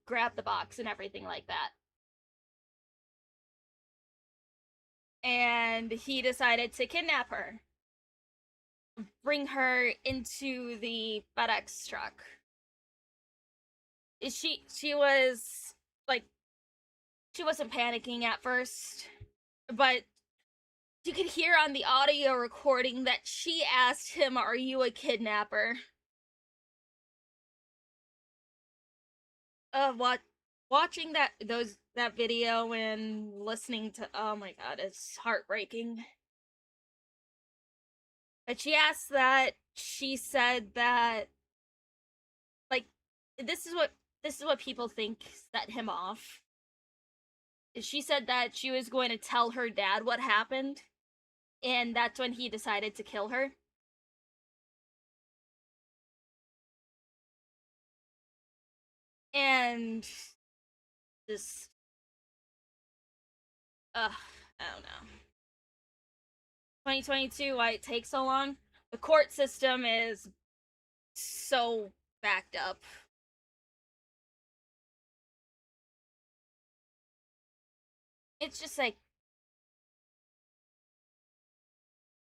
grab the box and everything like that. And he decided to kidnap her. Bring her into the FedEx truck. She was, she wasn't panicking at first, but you could hear on the audio recording that she asked him, "Are you a kidnapper?" Watching that video and listening to, oh my god, it's heartbreaking. But she asked that, she said that, this is what people think set him off. She said that she was going to tell her dad what happened, and that's when he decided to kill her. And just, I don't know. 2022, why it takes so long? The court system is so backed up. It's just like,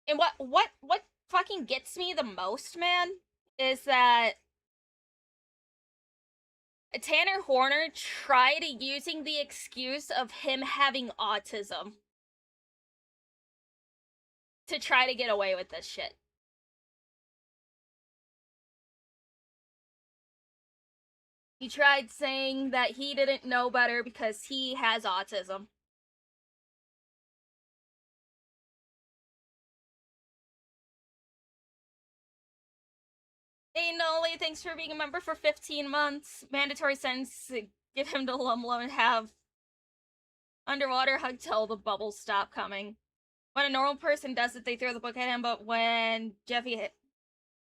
and what fucking gets me the most, man, is that Tanner Horner tried using the excuse of him having autism to try to get away with this shit. He tried saying that he didn't know better because he has autism. Hey Noli, thanks for being a member for 15 months. Mandatory sentence, give him to LumLum and have underwater hug till the bubbles stop coming. When a normal person does it, they throw the book at him, but when Jeffy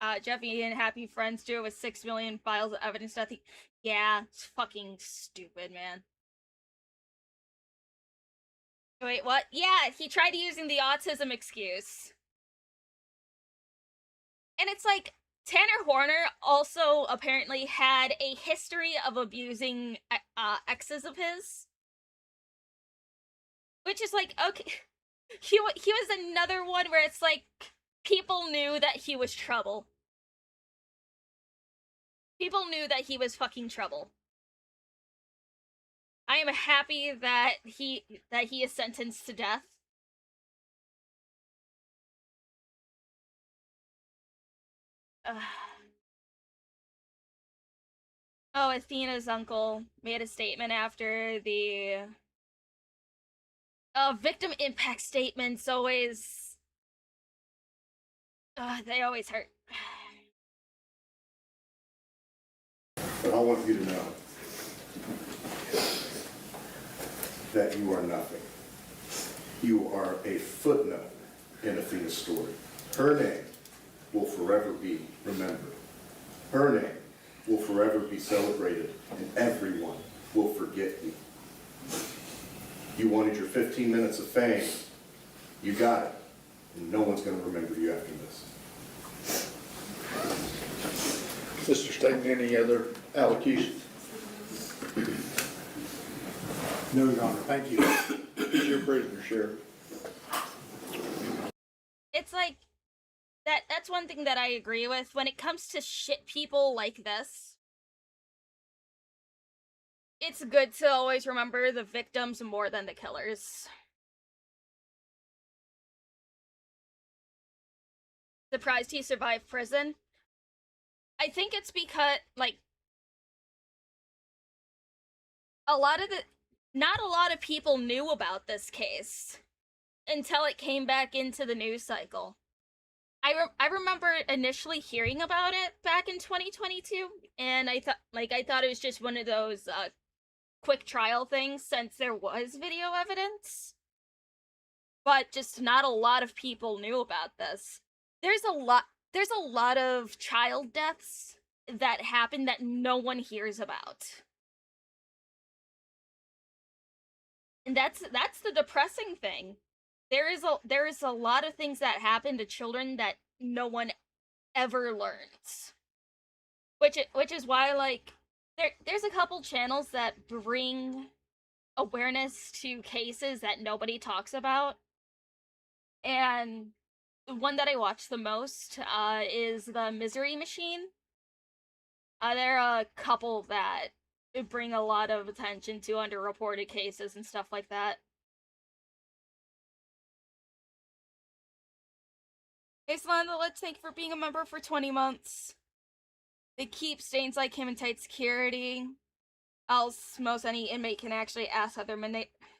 and Happy Friends do it with 6 million files of evidence, nothing. Yeah, it's fucking stupid, man. Wait, what? Yeah, he tried using the autism excuse. And it's like, Tanner Horner also apparently had a history of abusing exes of his. Which is like, okay, he was another one where it's like, people knew that he was trouble. People knew that he was fucking trouble. I am happy that he is sentenced to death. Oh, Athena's uncle made a statement after the victim impact statements always they always hurt. But I want you to know that you are nothing. You are a footnote in Athena's story. Her name will forever be remembered. Her name will forever be celebrated, and everyone will forget you. You wanted your 15 minutes of fame. You got it. And no one's going to remember you after this. Mr. Staten, any other allocutions? No, Your Honor. Thank you. Who's your prisoner, Sheriff? It's like that's one thing that I agree with when it comes to shit people like this. It's good to always remember the victims more than the killers. Surprised he survived prison? I think it's because, like, not a lot of people knew about this case until it came back into the news cycle. I remember initially hearing about it back in 2022, and I thought it was just one of those quick trial things since there was video evidence. But just not a lot of people knew about this. There's a lot of child deaths that happen that no one hears about. And that's the depressing thing. There is a lot of things that happen to children that no one ever learns. Which is why, like, there's a couple channels that bring awareness to cases that nobody talks about. And the one that I watch the most is the Misery Machine. There are a couple that bring a lot of attention to underreported cases and stuff like that. Hey, Slanda, let's thank you for being a member for 20 months. They keep stains like him in tight security. Else, most any inmate can actually ask other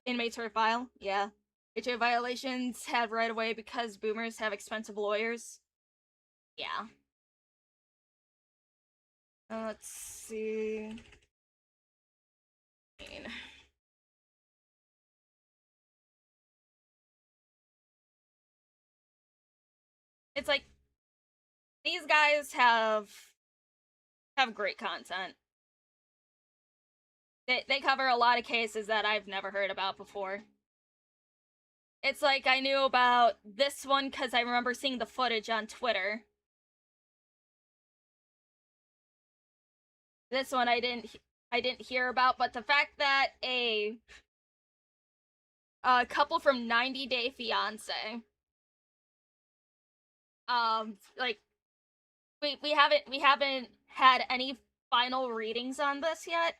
inmates for a file. Yeah. HA violations have right away because boomers have expensive lawyers. Yeah. Let's see. It's like these guys have great content. They cover a lot of cases that I've never heard about before. It's like I knew about this one because I remember seeing the footage on Twitter. This one I didn't hear about, but the fact that a couple from 90 Day Fiancé, like we haven't had any final readings on this yet,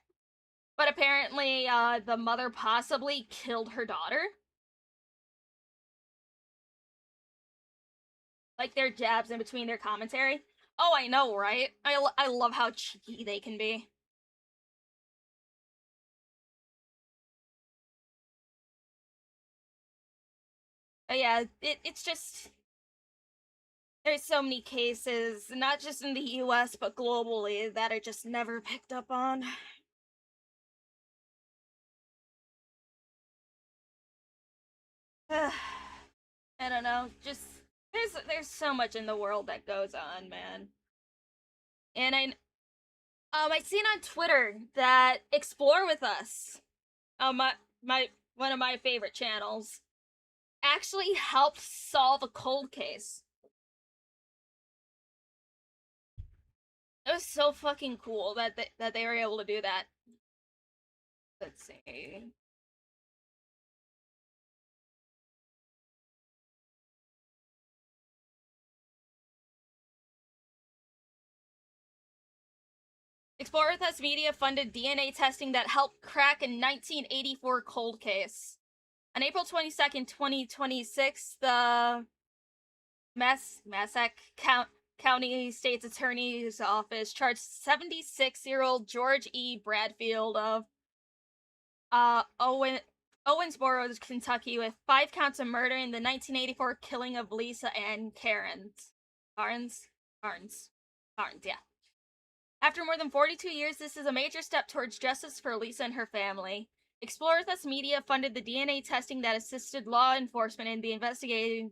but apparently the mother possibly killed her daughter. Like their jabs in between their commentary. Oh, I know, right? I love how cheeky they can be. But yeah, it's just there's so many cases, not just in the US, but globally, that are just never picked up on. I don't know, just there's so much in the world that goes on, man. And I seen on Twitter that Explore With Us, my one of my favorite channels, actually helped solve a cold case. It was so fucking cool that they were able to do that. Let's see. Explore With Us Media funded DNA testing that helped crack a 1984 cold case. On April 22nd, 2026, the Massac County State's Attorney's Office charged 76-year-old George E. Bradfield of Owensboro, Kentucky, with 5 counts of murder in the 1984 killing of Lisa Ann Carnes, yeah. After more than 42 years, this is a major step towards justice for Lisa and her family. Explore With Us Media funded the DNA testing that assisted law enforcement in the investigation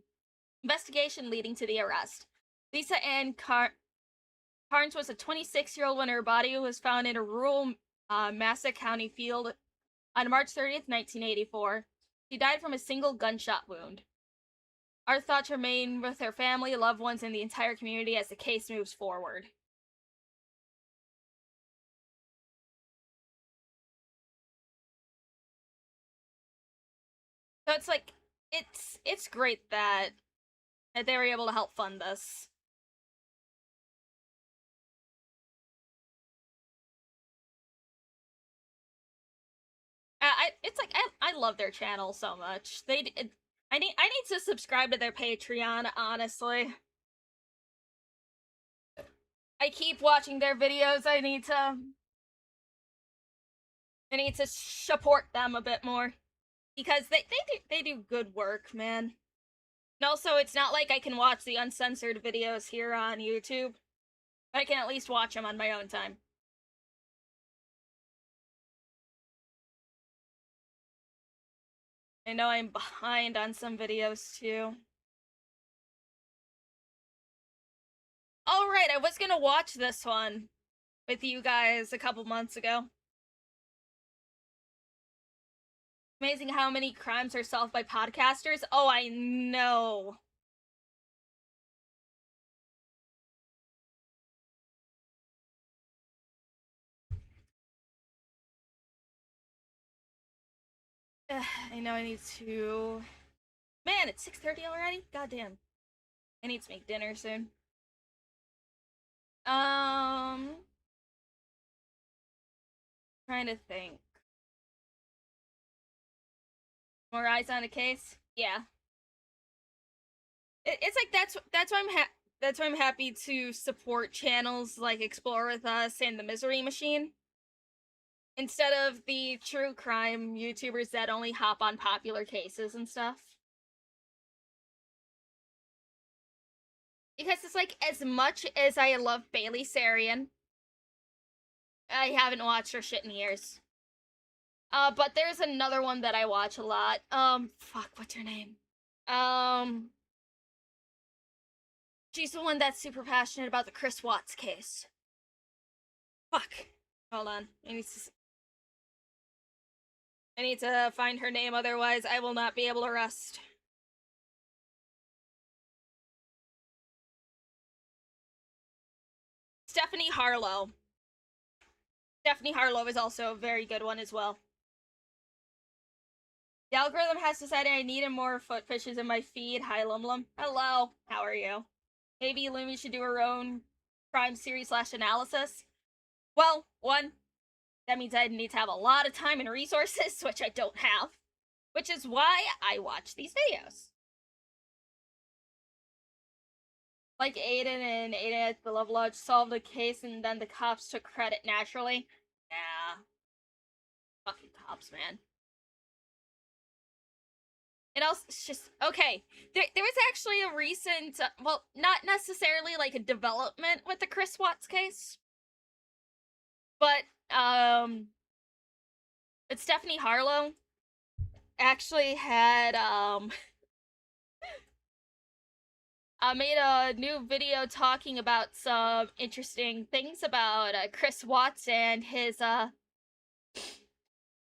leading to the arrest. Lisa Ann Carnes was a 26-year-old when her body was found in a rural Massac County field on March 30th, 1984. She died from a single gunshot wound. Our thoughts remain with her family, loved ones, and the entire community as the case moves forward. So it's like, it's great that they were able to help fund this. I love their channel so much. I need to subscribe to their Patreon, honestly. I keep watching their videos. I need to support them a bit more because they do good work, man. And also, it's not like I can watch the uncensored videos here on YouTube, but I can at least watch them on my own time. I know I'm behind on some videos too. Alright, I was gonna watch this one with you guys a couple months ago. Amazing how many crimes are solved by podcasters. Oh, I know. I know I need to... Man, it's 6:30 already? Goddamn. I need to make dinner soon. Trying to think. More eyes on a case? Yeah. It's like that's why I'm happy to support channels like Explore With Us and The Misery Machine instead of the true crime YouTubers that only hop on popular cases and stuff. Because it's like, as much as I love Bailey Sarian, I haven't watched her shit in years. But there's another one that I watch a lot. Fuck, what's her name? She's the one that's super passionate about the Chris Watts case. Fuck. Hold on. I need to find her name, otherwise I will not be able to rest. Stephanie Harlow. Stephanie Harlow is also a very good one as well. The algorithm has decided I needed more foot fishes in my feed. Hi, LumLum. Hello. How are you? Maybe Lumi should do her own crime series / analysis. Well, one, that means I need to have a lot of time and resources, which I don't have. Which is why I watch these videos. Like Aiden and Aiden at the Love Lodge solved the case and then the cops took credit naturally. Nah. Fucking cops, man. And also, it's just, okay, there was actually a recent, well, not necessarily like a development with the Chris Watts case, but, Stephanie Harlow actually had, made a new video talking about some interesting things about, Chris Watts and his, why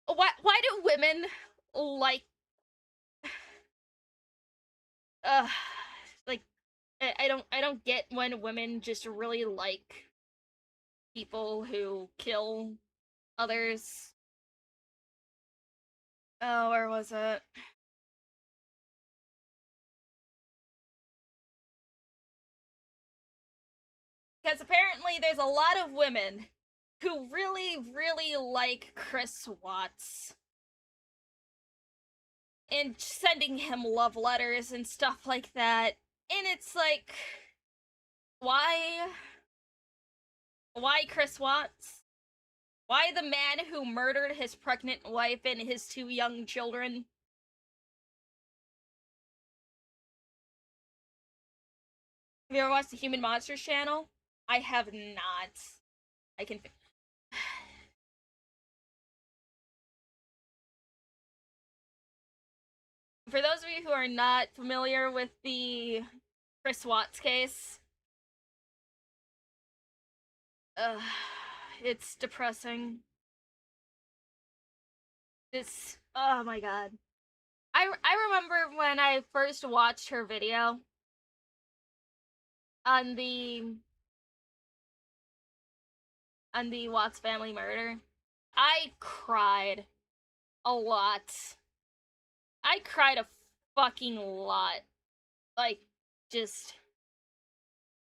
do women like, like, I don't get when women just really like people who kill others. Oh, where was it? Because apparently there's a lot of women who really, really like Chris Watts and sending him love letters and stuff like that. And it's like, Why? Why Chris Watts? Why the man who murdered his pregnant wife and his 2 young children? Have you ever watched the Human Monsters channel? I have not. I can. For those of you who are not familiar with the Chris Watts case, it's depressing. It's, oh my god. I remember when I first watched her video on the Watts family murder. I cried a lot. I cried a fucking lot. Like, just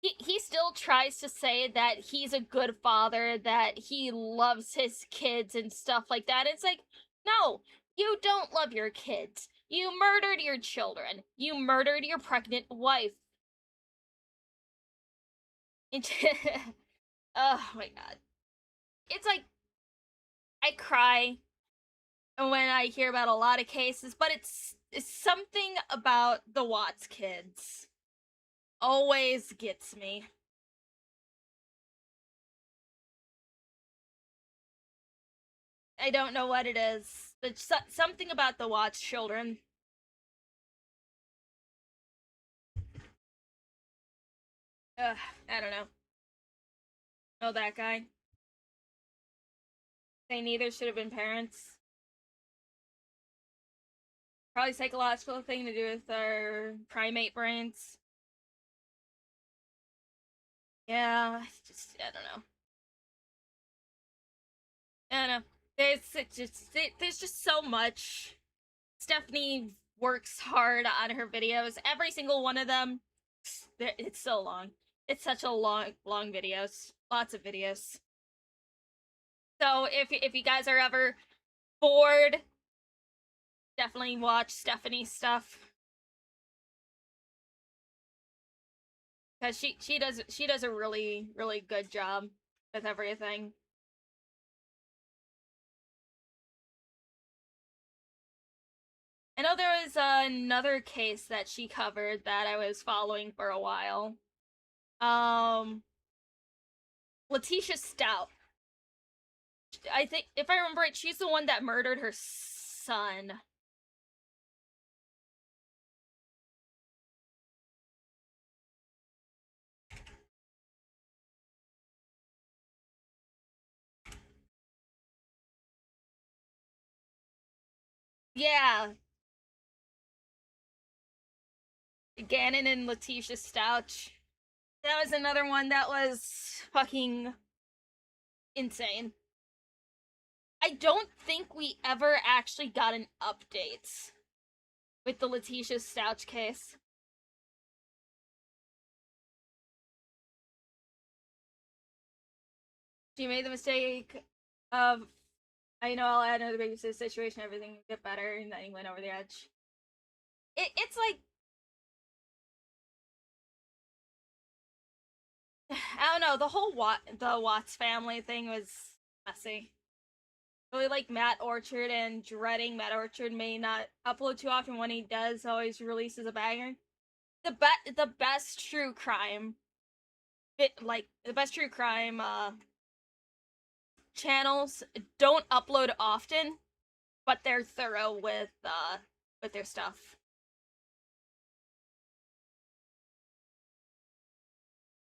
he still tries to say that he's a good father, that he loves his kids and stuff like that. It's like, no, you don't love your kids. You murdered your children. You murdered your pregnant wife. Oh my god. It's like, I cry when I hear about a lot of cases, but it's something about the Watts kids always gets me. I don't know what it is, but something about the Watts children. I don't know. Oh, that guy. They neither should have been parents. Probably psychological thing to do with our primate brains. Yeah, just, I don't know. I don't know. There's just so much. Stephanie works hard on her videos. Every single one of them. It's so long. It's such a long videos. Lots of videos. So if you guys are ever bored, definitely watch Stephanie's stuff. Because she does a really good job with everything. I know there was another case that she covered that I was following for a while. Letitia Stout. I think, if I remember right, she's the one that murdered her son. Yeah. Gannon and Letitia Stout. That was another one that was fucking insane. I don't think we ever actually got an update with the Letitia Stout case. She made the mistake of, I know I'll add another baby to the situation, everything will get better, and then he went over the edge. It's like, I don't know, the whole the Watts family thing was messy. Really like Matt Orchard, and dreading Matt Orchard may not upload too often. When he does, always releases a banger. The best true crime, the best true crime channels don't upload often, but they're thorough with their stuff.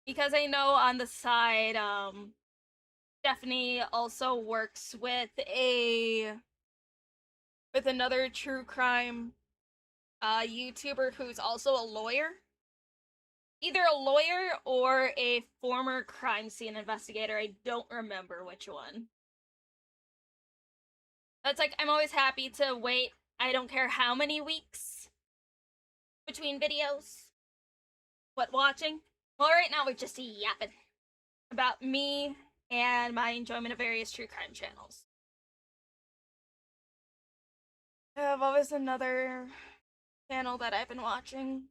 Because I know on the side, Stephanie also works with another true crime YouTuber who's also a lawyer. Either a lawyer or a former crime scene investigator. I don't remember which one. That's like, I'm always happy to wait, I don't care how many weeks between videos. What watching? Well, right now we're just yapping about me and my enjoyment of various true crime channels. What was another channel that I've been watching?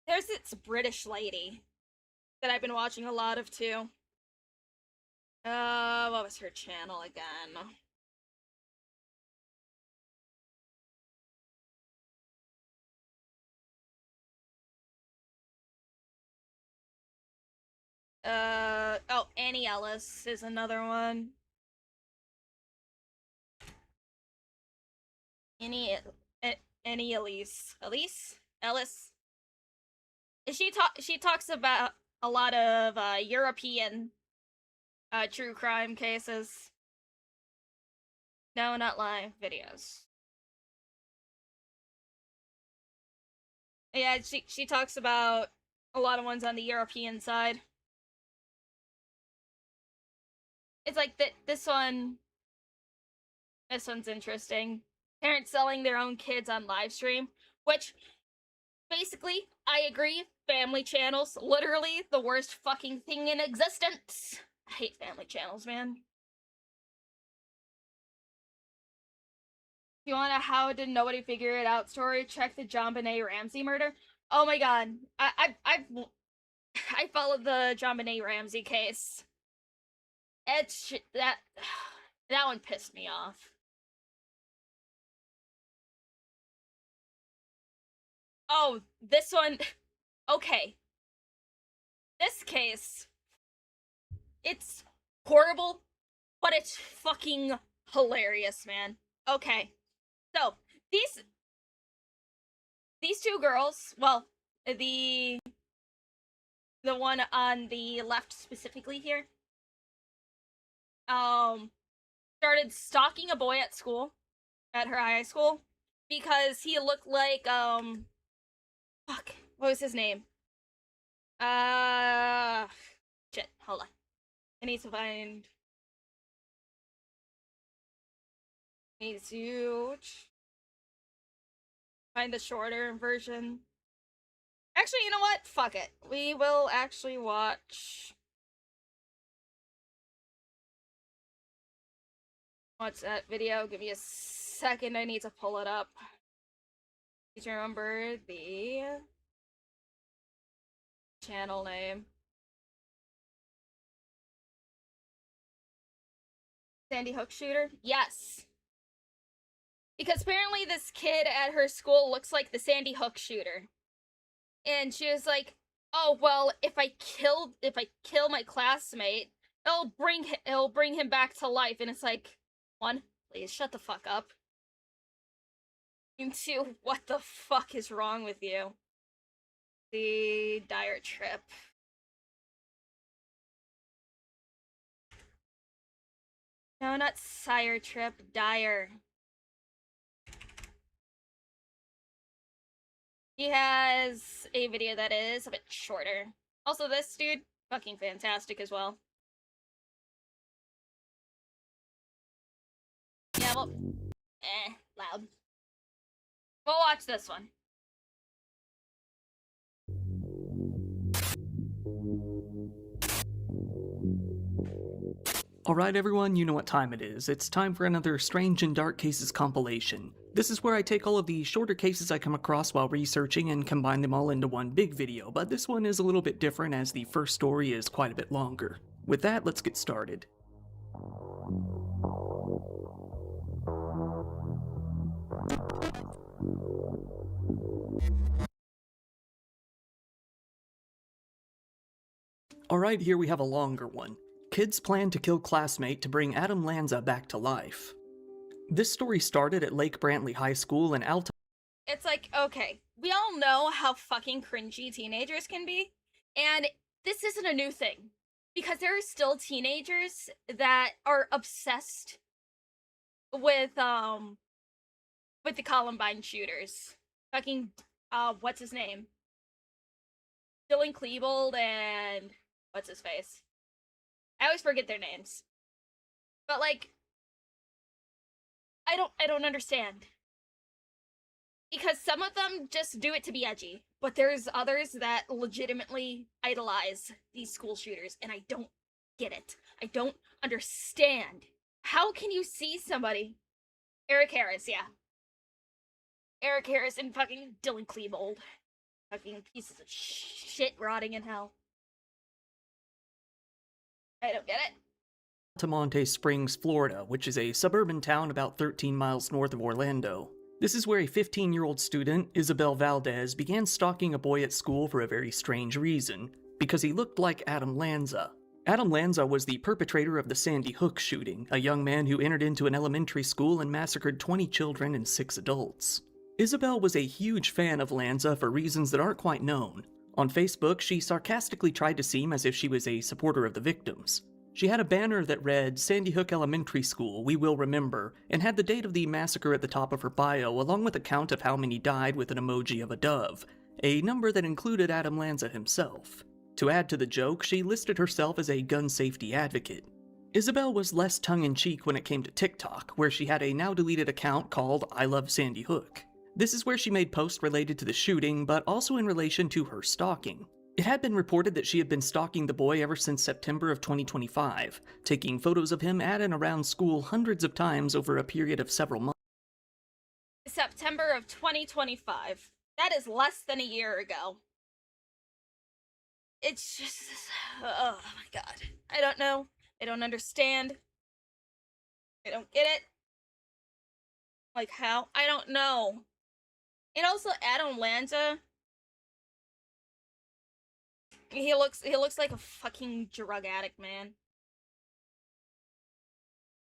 There's this British lady that I've been watching a lot of too. What was her channel again? Oh, Annie Ellis is another one. Annie, Annie Elise. Ellis? She talks about a lot of, European, true crime cases. No, not live videos. Yeah, she talks about a lot of ones on the European side. It's like this one's interesting. Parents selling their own kids on live stream, which basically I agree. Family channels, literally the worst fucking thing in existence. I hate family channels, man. If you want a how did nobody figure it out story, check the JonBenet Ramsey murder. Oh my god, I followed the JonBenet Ramsey case. It's that one pissed me off. Oh, this one. Okay. This case. It's horrible, but it's fucking hilarious, man. Okay. So, these two girls, well, the one on the left specifically here, started stalking a boy at school, at her high school, because he looked like, fuck, what was his name? Shit, hold on. I need to find. Need to find the shorter version. Actually, you know what? Fuck it. We will actually watch. What's that video? Give me a second. I need to pull it up. Need to remember the channel name. Sandy Hook shooter? Yes. Because apparently this kid at her school looks like the Sandy Hook shooter. And she was like, "Oh, well, if I kill my classmate, it'll bring him back to life." And it's like, one, please shut the fuck up. And two, what the fuck is wrong with you? The dire trip. No, not sire trip, dire. He has a video that is a bit shorter. Also, this dude, fucking fantastic as well. Yeah, well, loud. We'll watch this one. Alright everyone, you know what time it is. It's time for another Strange and Dark Cases compilation. This is where I take all of the shorter cases I come across while researching and combine them all into one big video, but this one is a little bit different as the first story is quite a bit longer. With that, let's get started. Alright, here we have a longer one. Kids plan to kill classmate to bring Adam Lanza back to life. This story started at Lake Brantley High School in Alta. It's like, okay, we all know how fucking cringy teenagers can be, and this isn't a new thing. Because there are still teenagers that are obsessed with the Columbine shooters. Fucking, what's his name? Dylan Klebold and what's his face? I always forget their names. But like, I don't understand. Because some of them just do it to be edgy, but there's others that legitimately idolize these school shooters, and I don't get it. I don't understand. How can you see somebody? Eric Harris, yeah. Eric Harris and fucking Dylan Klebold. Fucking pieces of shit rotting in hell. I don't get it. Altamonte Springs, Florida, which is a suburban town about 13 miles north of Orlando. This is where a 15-year-old student, Isabel Valdez, began stalking a boy at school for a very strange reason, because he looked like Adam Lanza. Adam Lanza was the perpetrator of the Sandy Hook shooting, a young man who entered into an elementary school and massacred 20 children and 6 adults. Isabel was a huge fan of Lanza for reasons that aren't quite known. On Facebook, she sarcastically tried to seem as if she was a supporter of the victims. She had a banner that read, "Sandy Hook Elementary School, we will remember," and had the date of the massacre at the top of her bio, along with a count of how many died with an emoji of a dove, a number that included Adam Lanza himself. To add to the joke, she listed herself as a gun safety advocate. Isabel was less tongue-in-cheek when it came to TikTok, where she had a now-deleted account called I Love Sandy Hook. This is where she made posts related to the shooting, but also in relation to her stalking. It had been reported that she had been stalking the boy ever since September of 2025, taking photos of him at and around school hundreds of times over a period of several months. September of 2025. That is less than a year ago. It's just... oh my god. I don't know. I don't understand. I don't get it. Like how? I don't know. And also Adam Lanza... He looks like a fucking drug addict, man.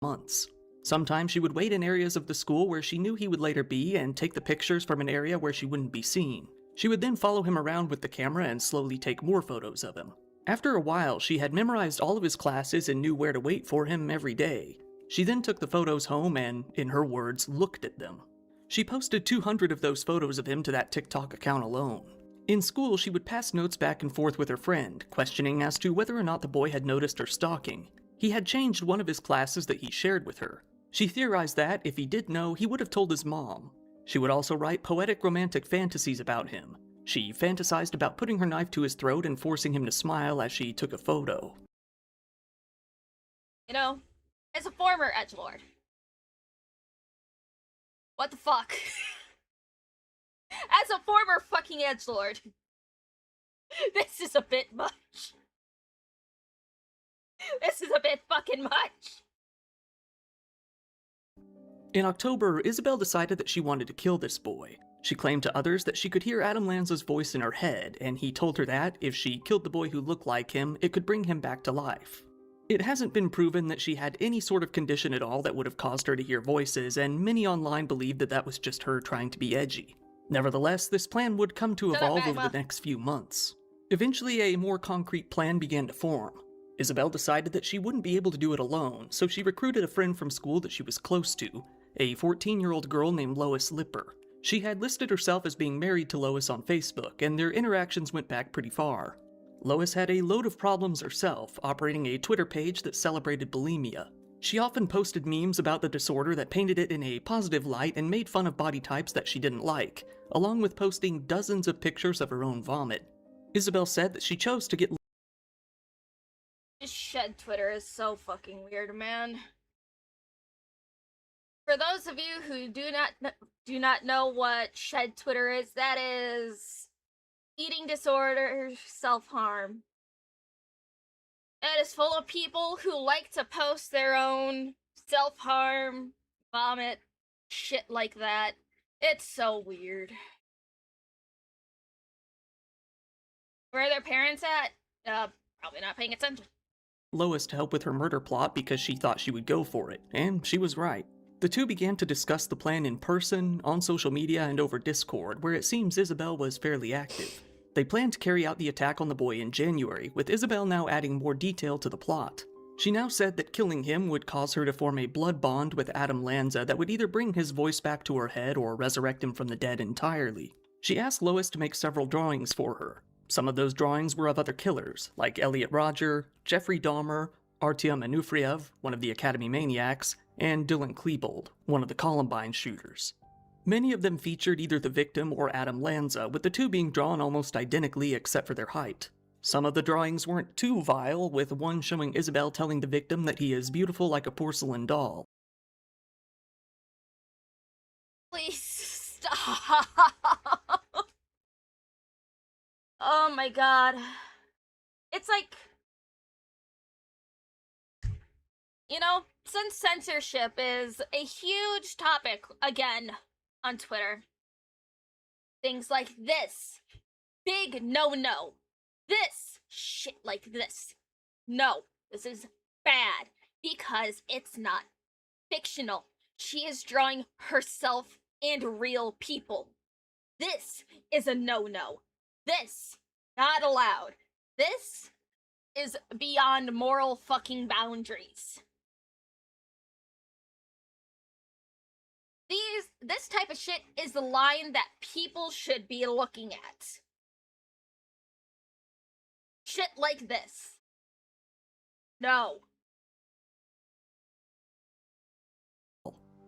Months. Sometimes she would wait in areas of the school where she knew he would later be and take the pictures from an area where she wouldn't be seen. She would then follow him around with the camera and slowly take more photos of him. After a while, she had memorized all of his classes and knew where to wait for him every day. She then took the photos home and, in her words, looked at them. She posted 200 of those photos of him to that TikTok account alone. In school, she would pass notes back and forth with her friend, questioning as to whether or not the boy had noticed her stalking. He had changed one of his classes that he shared with her. She theorized that, if he did know, he would have told his mom. She would also write poetic romantic fantasies about him. She fantasized about putting her knife to his throat and forcing him to smile as she took a photo. You know, as a former edgelord. What the fuck? As a former fucking edgelord. This is a bit much. This is a bit fucking much. In October, Isabel decided that she wanted to kill this boy. She claimed to others that she could hear Adam Lanza's voice in her head, and he told her that, if she killed the boy who looked like him, it could bring him back to life. It hasn't been proven that she had any sort of condition at all that would have caused her to hear voices, and many online believed that that was just her trying to be edgy. Nevertheless, this plan would come to evolve over the next few months. Eventually, a more concrete plan began to form. Isabel decided that she wouldn't be able to do it alone, so she recruited a friend from school that she was close to, a 14-year-old girl named Lois Lipper. She had listed herself as being married to Lois on Facebook, and their interactions went back pretty far. Lois had a load of problems herself, operating a Twitter page that celebrated bulimia. She often posted memes about the disorder that painted it in a positive light and made fun of body types that she didn't like, along with posting dozens of pictures of her own vomit. Isabel said that she chose to get... This shed Twitter is so fucking weird, man. For those of you who do not know what shed Twitter is, that is eating disorder, self-harm. It is full of people who like to post their own self-harm, vomit, shit like that. It's so weird. Where are their parents at? Probably not paying attention. Lois to help with her murder plot because she thought she would go for it, and she was right. The two began to discuss the plan in person, on social media, and over Discord, where it seems Isabel was fairly active. They planned to carry out the attack on the boy in January, with Isabel now adding more detail to the plot. She now said that killing him would cause her to form a blood bond with Adam Lanza that would either bring his voice back to her head or resurrect him from the dead entirely. She asked Lois to make several drawings for her. Some of those drawings were of other killers, like Elliot Rodger, Jeffrey Dahmer, Artyom Anufriev, one of the Academy Maniacs, and Dylan Klebold, one of the Columbine shooters. Many of them featured either the victim or Adam Lanza, with the two being drawn almost identically except for their height. Some of the drawings weren't too vile, with one showing Isabel telling the victim that he is beautiful like a porcelain doll. Please stop. Oh my god. It's like, you know, since censorship is a huge topic again on Twitter, things like this, big no, this, shit like this. No, this is bad because it's not fictional. She is drawing herself and real people. This is a no. This, not allowed. This is beyond moral fucking boundaries. This type of shit is the line that people should be looking at. Shit like this. No.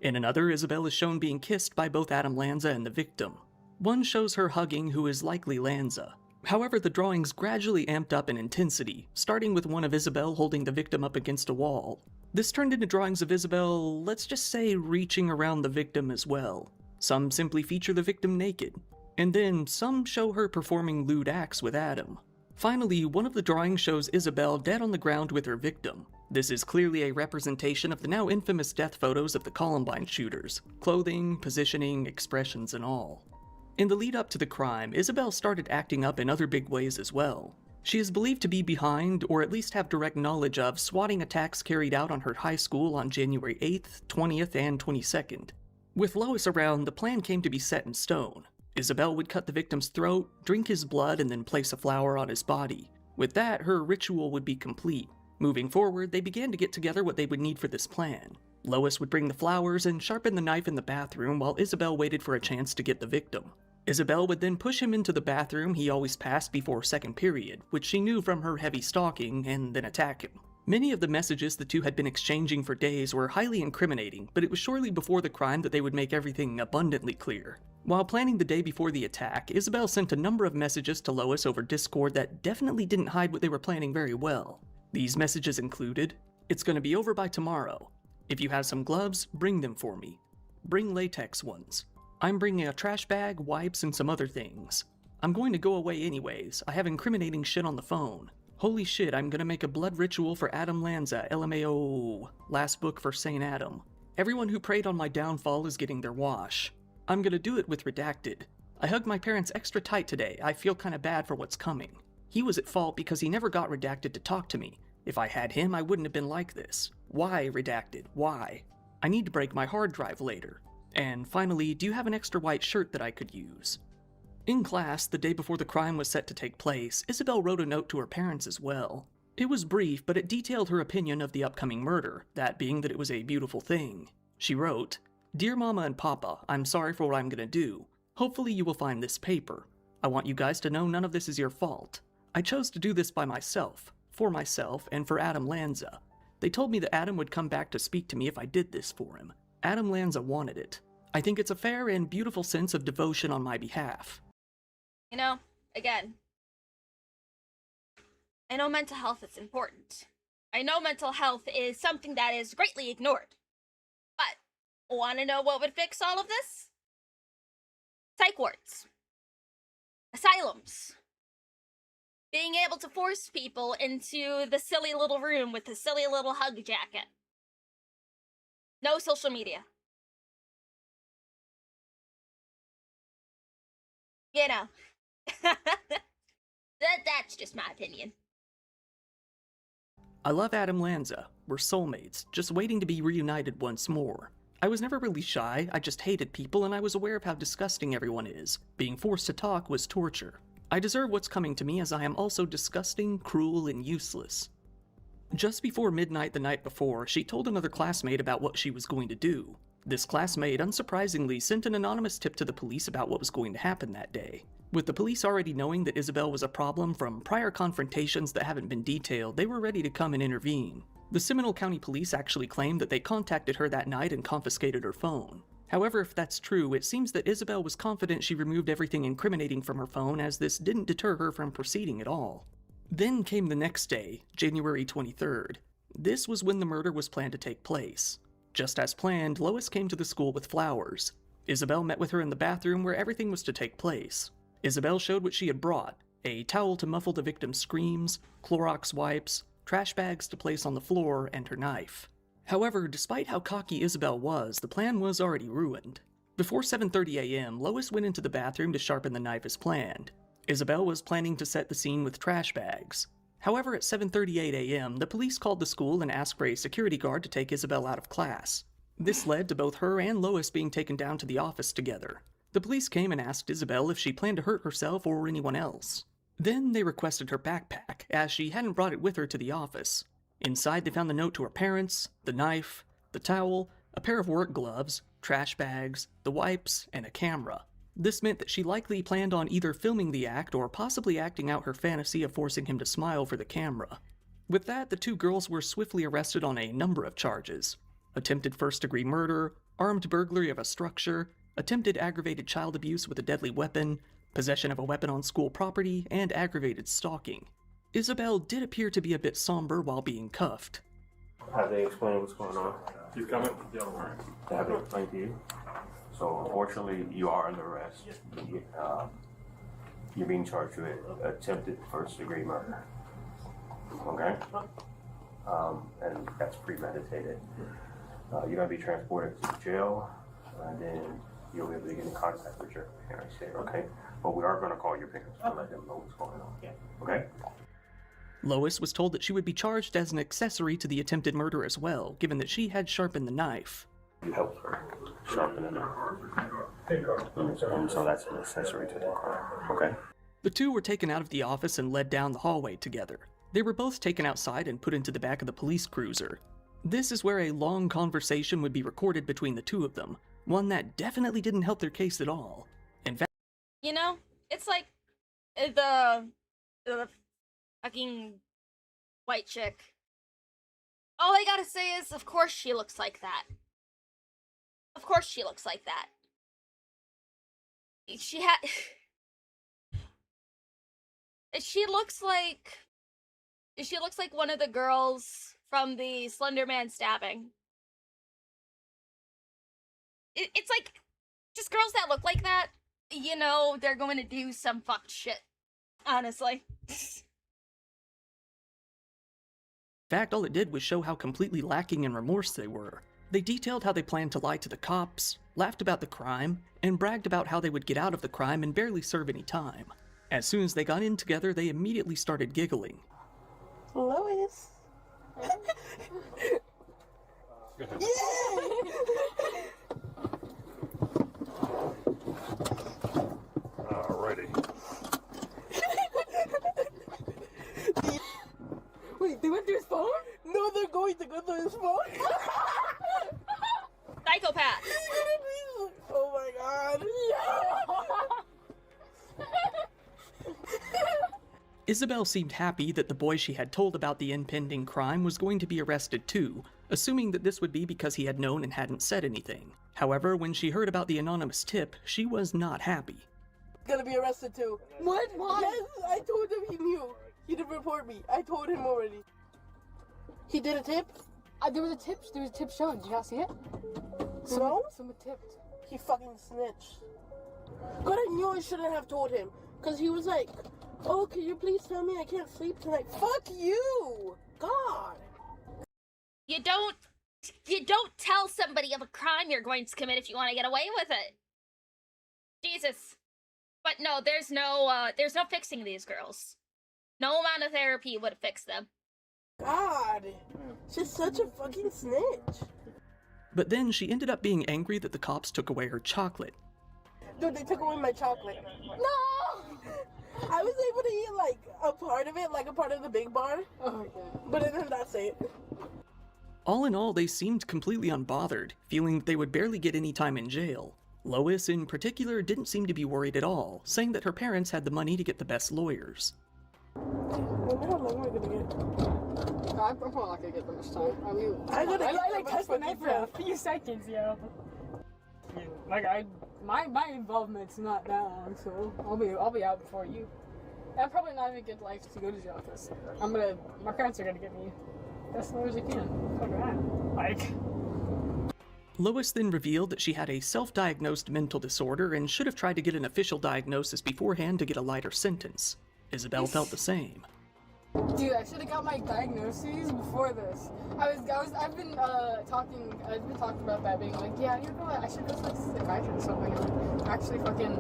In another, Isabel is shown being kissed by both Adam Lanza and the victim. One shows her hugging who is likely Lanza. However, the drawings gradually amped up in intensity, starting with one of Isabel holding the victim up against a wall. This turned into drawings of Isabel, let's just say, reaching around the victim as well. Some simply feature the victim naked, and then some show her performing lewd acts with Adam. Finally, one of the drawings shows Isabel dead on the ground with her victim. This is clearly a representation of the now infamous death photos of the Columbine shooters, clothing, positioning, expressions, and all. In the lead up to the crime, Isabel started acting up in other big ways as well. She is believed to be behind, or at least have direct knowledge of, swatting attacks carried out on her high school on January 8th, 20th, and 22nd. With Lois around, the plan came to be set in stone. Isabel would cut the victim's throat, drink his blood, and then place a flower on his body. With that, her ritual would be complete. Moving forward, they began to get together what they would need for this plan. Lois would bring the flowers and sharpen the knife in the bathroom while Isabel waited for a chance to get the victim. Isabel would then push him into the bathroom he always passed before second period, which she knew from her heavy stalking, and then attack him. Many of the messages the two had been exchanging for days were highly incriminating, but it was surely before the crime that they would make everything abundantly clear. While planning the day before the attack, Isabel sent a number of messages to Lois over Discord that definitely didn't hide what they were planning very well. These messages included, "It's gonna be over by tomorrow. If you have some gloves, bring them for me. Bring latex ones. I'm bringing a trash bag, wipes, and some other things. I'm going to go away anyways. I have incriminating shit on the phone. Holy shit, I'm gonna make a blood ritual for Adam Lanza, LMAO. Last book for Saint Adam. Everyone who preyed on my downfall is getting their wash. I'm gonna do it with redacted. I hugged my parents extra tight today. I feel kinda bad for what's coming. He was at fault because he never got redacted to talk to me. If I had him, I wouldn't have been like this. Why redacted? Why? I need to break my hard drive later. And finally, do you have an extra white shirt that I could use?" In class, the day before the crime was set to take place, Isabel wrote a note to her parents as well. It was brief, but it detailed her opinion of the upcoming murder, that being that it was a beautiful thing. She wrote, "Dear Mama and Papa, I'm sorry for what I'm gonna do. Hopefully you will find this paper. I want you guys to know none of this is your fault. I chose to do this by myself, for myself, and for Adam Lanza. They told me that Adam would come back to speak to me if I did this for him. Adam Lanza wanted it. I think it's a fair and beautiful sense of devotion on my behalf." You know, again, I know mental health is important. I know mental health is something that is greatly ignored. But, wanna know what would fix all of this? Psych wards. Asylums. Being able to force people into the silly little room with the silly little hug jacket. No social media. You know. That's just my opinion. I love Adam Lanza. We're soulmates, just waiting to be reunited once more. I was never really shy, I just hated people and I was aware of how disgusting everyone is. Being forced to talk was torture. I deserve what's coming to me as I am also disgusting, cruel, and useless. Just before midnight the night before, she told another classmate about what she was going to do. This classmate, unsurprisingly, sent an anonymous tip to the police about what was going to happen that day. With the police already knowing that Isabel was a problem from prior confrontations that haven't been detailed, they were ready to come and intervene. The Seminole County Police actually claimed that they contacted her that night and confiscated her phone. However, if that's true, it seems that Isabel was confident she removed everything incriminating from her phone, as this didn't deter her from proceeding at all. Then came the next day, January 23rd. This was when the murder was planned to take place. Just as planned, Lois came to the school with flowers. Isabel met with her in the bathroom where everything was to take place. Isabel showed what she had brought. a towel to muffle the victim's screams, Clorox wipes, trash bags to place on the floor, and her knife. However, despite how cocky Isabel was, the plan was already ruined. Before 7:30 a.m., Lois went into the bathroom to sharpen the knife as planned. Isabel was planning to set the scene with trash bags. However, at 7:38 a.m., the police called the school and asked for a security guard to take Isabel out of class. This led to both her and Lois being taken down to the office together. The police came and asked Isabel if she planned to hurt herself or anyone else. Then they requested her backpack, as she hadn't brought it with her to the office. Inside, they found the note to her parents, the knife, the towel, a pair of work gloves, trash bags, the wipes, and a camera. This meant that she likely planned on either filming the act or possibly acting out her fantasy of forcing him to smile for the camera. With that, the two girls were swiftly arrested on a number of charges: attempted first-degree murder, armed burglary of a structure, attempted aggravated child abuse with a deadly weapon, possession of a weapon on school property, and aggravated stalking. Isabel did appear to be a bit somber while being cuffed. Have they explained what's going on? He's coming. Yeah, all right. They haven't explained to you? So unfortunately, you are under arrest. You're being charged with attempted first-degree murder. Okay? And that's premeditated. You're going to be transported to jail, and then you'll be able to get in contact with your parents there, okay? But we are going to call your parents to let them know what's going on. Yeah. Okay? Lois was told that she would be charged as an accessory to the attempted murder as well, given that she had sharpened the knife. You helped her sharpen the knife. And so that's an accessory to the crime, okay? The two were taken out of the office and led down the hallway together. They were both taken outside and put into the back of the police cruiser. This is where a long conversation would be recorded between the two of them, one that definitely didn't help their case at all. In fact, You know, it's like the fucking white chick. All I gotta say is, of course she looks like that. Of course she looks like that. She looks like one of the girls from the Slender Man stabbing. It's like, just girls that look like that, you know, they're going to do some fucked shit. Honestly. In fact, all it did was show how completely lacking in remorse they were. They detailed how they planned to lie to the cops, laughed about the crime, and bragged about how they would get out of the crime and barely serve any time. As soon as they got in together, they immediately started giggling. Lois. Alrighty. Wait, they went through his phone? No, they're going to go through his phone. Psychopath. Oh my god. Isabel seemed happy that the boy she had told about the impending crime was going to be arrested too, assuming that this would be because he had known and hadn't said anything. However, when she heard about the anonymous tip, she was not happy. Gonna be arrested too. What? Why? Yes, I told him he knew. He didn't report me. I told him already. He did a tip? There was a tip shown. Did you not see it? No? Someone tipped. He fucking snitched. God, I knew I shouldn't have told him. Because he was like, oh, can you please tell me I can't sleep tonight? Fuck you! God! You don't tell somebody of a crime you're going to commit if you want to get away with it. Jesus. But no, there's no fixing these girls. No amount of therapy would fix them. God! She's such a fucking snitch. But then she ended up being angry that the cops took away her chocolate. Dude, they took away my chocolate. No! I was able to eat, like, a part of it, like a part of the big bar. Oh, yeah. But then that's it. All in all, they seemed completely unbothered, feeling that they would barely get any time in jail. Lois, in particular, didn't seem to be worried at all, saying that her parents had the money to get the best lawyers. I wonder how long we're gonna get. I'm probably not gonna get that much time. I mean, I touched the knife for a few seconds, yeah. Like my involvement's not that long, so I'll be out before you. I'm probably not even get life to go to jail because my parents are gonna get me best lawyers they can. Fuck that. Like. Lois then revealed that she had a self-diagnosed mental disorder and should have tried to get an official diagnosis beforehand to get a lighter sentence. Isabel felt the same. Dude, I should have got my diagnoses before this. I've been talking about that, being like, yeah, you know what, I should go to like a psychiatrist or something, and actually fucking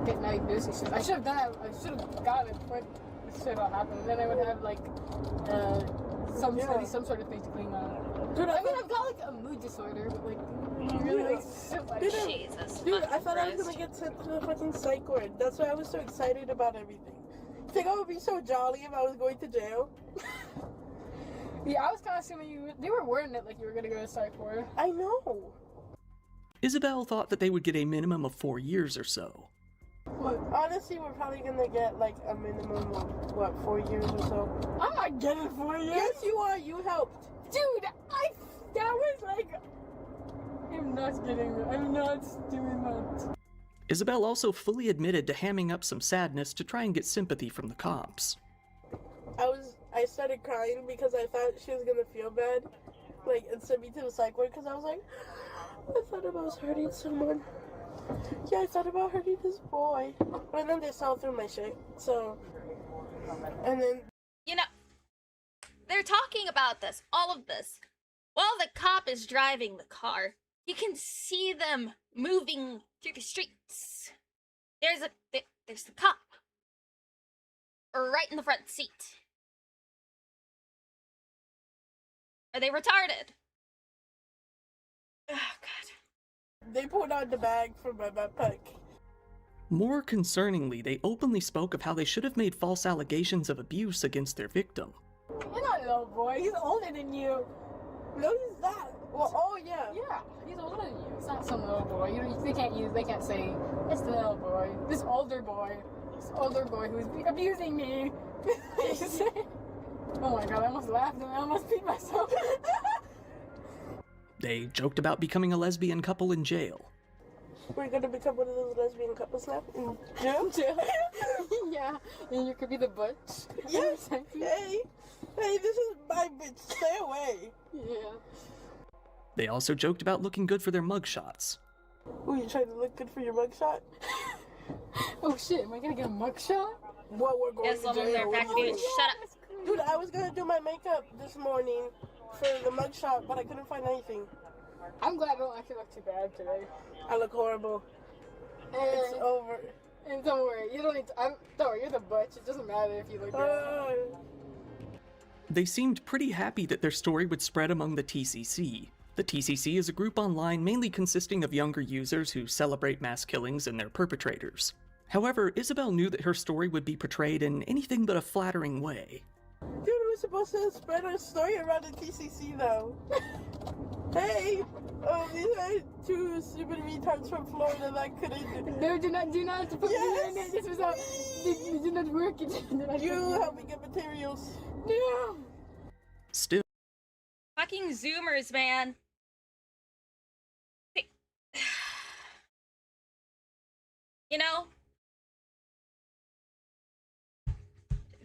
get my diagnoses. I should have done that. I should have got it before this shit all happened. Then I would have like some sort of thing to clean out. Dude, I mean, I've got like a mood disorder, but like really like shit like Jesus. Dude, I thought I was gonna get sent to the fucking psych ward. That's why I was so excited about everything. You think I would be so jolly if I was going to jail? Yeah, I was kind of assuming they were wording it like you were gonna go to psych ward. I know. Isabel thought that they would get a minimum of 4 years or so. Honestly, we're probably gonna get like a minimum of, what, 4 years or so? I'm not getting 4 years! Yes, you are! You helped! Dude, that was like... I'm not doing that. Isabel also fully admitted to hamming up some sadness to try and get sympathy from the cops. I started crying because I thought she was gonna feel bad, like, and send me to the psych ward, because I was like, I thought I was hurting someone. Yeah, I thought about hurting this boy. And then they saw through my shit, so... And then... You know, they're talking about this, all of this, while the cop is driving the car. You can see them moving through the streets. There's the cop. Right in the front seat. Are they retarded? Oh, God. They pulled out the bag from my backpack. More concerningly, they openly spoke of how they should have made false allegations of abuse against their victim. You're not a little boy, he's older than you. No, he's not. Well, oh, yeah. Yeah, he's older than you. It's not some little boy. They can't say, it's the little boy. This older boy who's abusing me. Oh my god, I almost laughed and I almost beat myself. They joked about becoming a lesbian couple in jail. We're gonna become one of those lesbian couples now in jail. Yeah, and you could be the butch. Yes. Hey, this is my bitch. Stay away. Yeah. They also joked about looking good for their mugshots. Ooh, you trying to look good for your mugshot? Oh shit, am I gonna get a mugshot? What, we're going to jail? There, back dude, shut up. Dude, I was gonna do my makeup this morning for the mugshot, but I couldn't find anything. I'm glad I don't actually look too bad today. I look horrible. It's over. And don't worry, you don't need to, don't worry, you're the butch. It doesn't matter if you look bad. They seemed pretty happy that their story would spread among the TCC. The TCC is a group online mainly consisting of younger users who celebrate mass killings and their perpetrators. However, Isabel knew that her story would be portrayed in anything but a flattering way. Dude, we're supposed to spread our story around the TCC though. Hey! These are two stupid retards from Florida that couldn't... No, do not put me in it. This was not... It did not work. You help me get materials. No! Still. Fucking Zoomers, man. You know?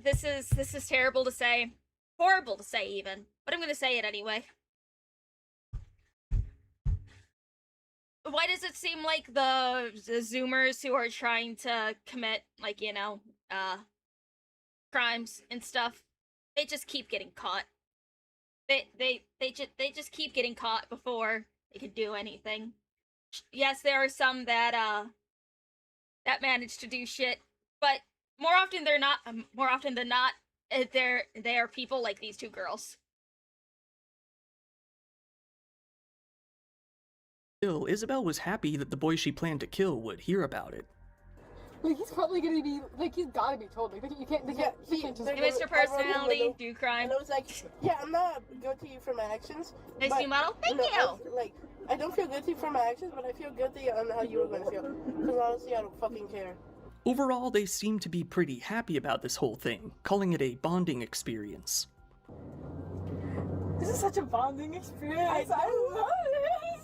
This is terrible to say. Horrible to say, even. But I'm gonna say it anyway. Why does it seem like the Zoomers who are trying to commit, like, you know, crimes and stuff, they just keep getting caught? They just keep getting caught before they can do anything. Yes, there are some that that manage to do shit, but more often than not, they are people like these two girls. Still, Isabel was happy that the boy she planned to kill would hear about it. Like, he's probably gonna be, like, he's gotta be told. Like, you can't just... Mr. Personality, do crime. And I was like, yeah, I'm not guilty for my actions. Nice new model? Thank you! I don't feel guilty for my actions, but I feel guilty on how you were gonna feel. Because honestly, I don't fucking care. Overall, they seemed to be pretty happy about this whole thing, calling it a bonding experience. This is such a bonding experience. I love this!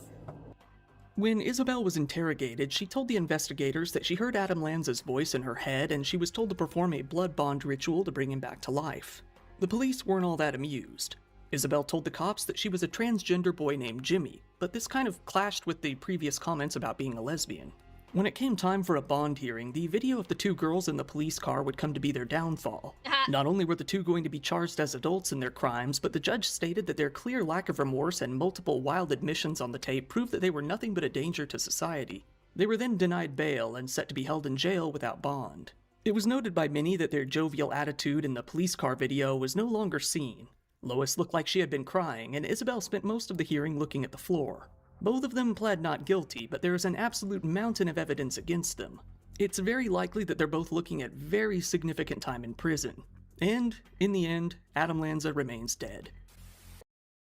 When Isabel was interrogated, she told the investigators that she heard Adam Lanza's voice in her head and she was told to perform a blood bond ritual to bring him back to life. The police weren't all that amused. Isabel told the cops that she was a transgender boy named Jimmy, but this kind of clashed with the previous comments about being a lesbian. When it came time for a bond hearing, the video of the two girls in the police car would come to be their downfall. Not only were the two going to be charged as adults in their crimes, but the judge stated that their clear lack of remorse and multiple wild admissions on the tape proved that they were nothing but a danger to society. They were then denied bail and set to be held in jail without bond. It was noted by many that their jovial attitude in the police car video was no longer seen. Lois looked like she had been crying, and Isabel spent most of the hearing looking at the floor. Both of them pled not guilty, but there is an absolute mountain of evidence against them. It's very likely that they're both looking at very significant time in prison. And, in the end, Adam Lanza remains dead.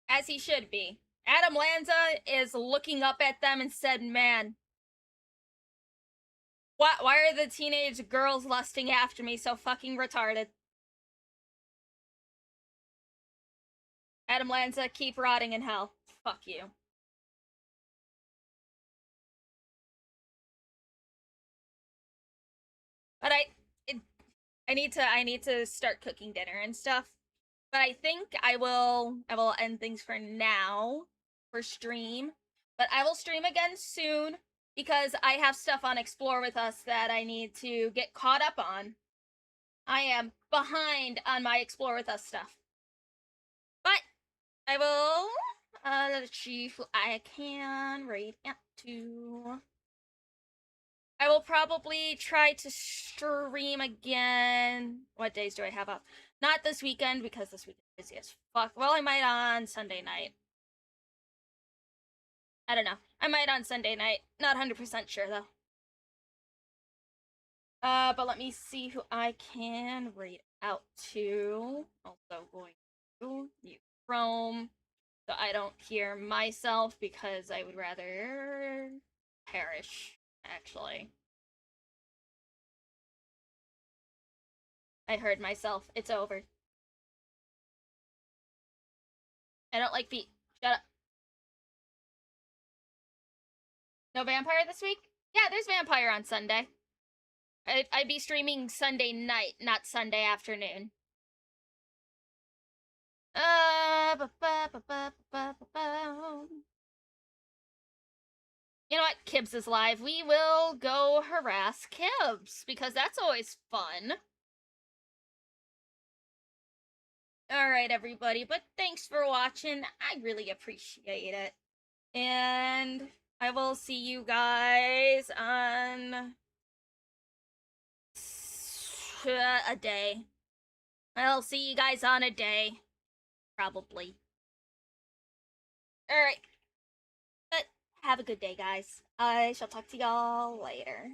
As he should be. Adam Lanza is looking up at them and said, man, why are the teenage girls lusting after me so fucking retarded? Adam Lanza, keep rotting in hell. Fuck you. But I need to start cooking dinner and stuff. But I think I will end things for now for stream. But I will stream again soon because I have stuff on Explore With Us that I need to get caught up on. I am behind on my Explore With Us stuff. But I will let's see if I can read out to. I will probably try to stream again. What days do I have up? Not this weekend, because this weekend is busy as fuck. Well, I might on Sunday night. I don't know. I might on Sunday night. Not 100% sure, though. But let me see who I can read out to. Also going to use Chrome, so I don't hear myself, because I would rather perish, actually. I heard myself. It's over. I don't like feet. Shut up. No vampire this week? Yeah, there's vampire on Sunday. I'd be streaming Sunday night, not Sunday afternoon. You know what? Kibbs is live. We will go harass Kibbs, because that's always fun. Alright, everybody, but thanks for watching. I really appreciate it. And I will see you guys on a day. I'll see you guys on a day. Probably. Alright. But have a good day, guys. I shall talk to y'all later.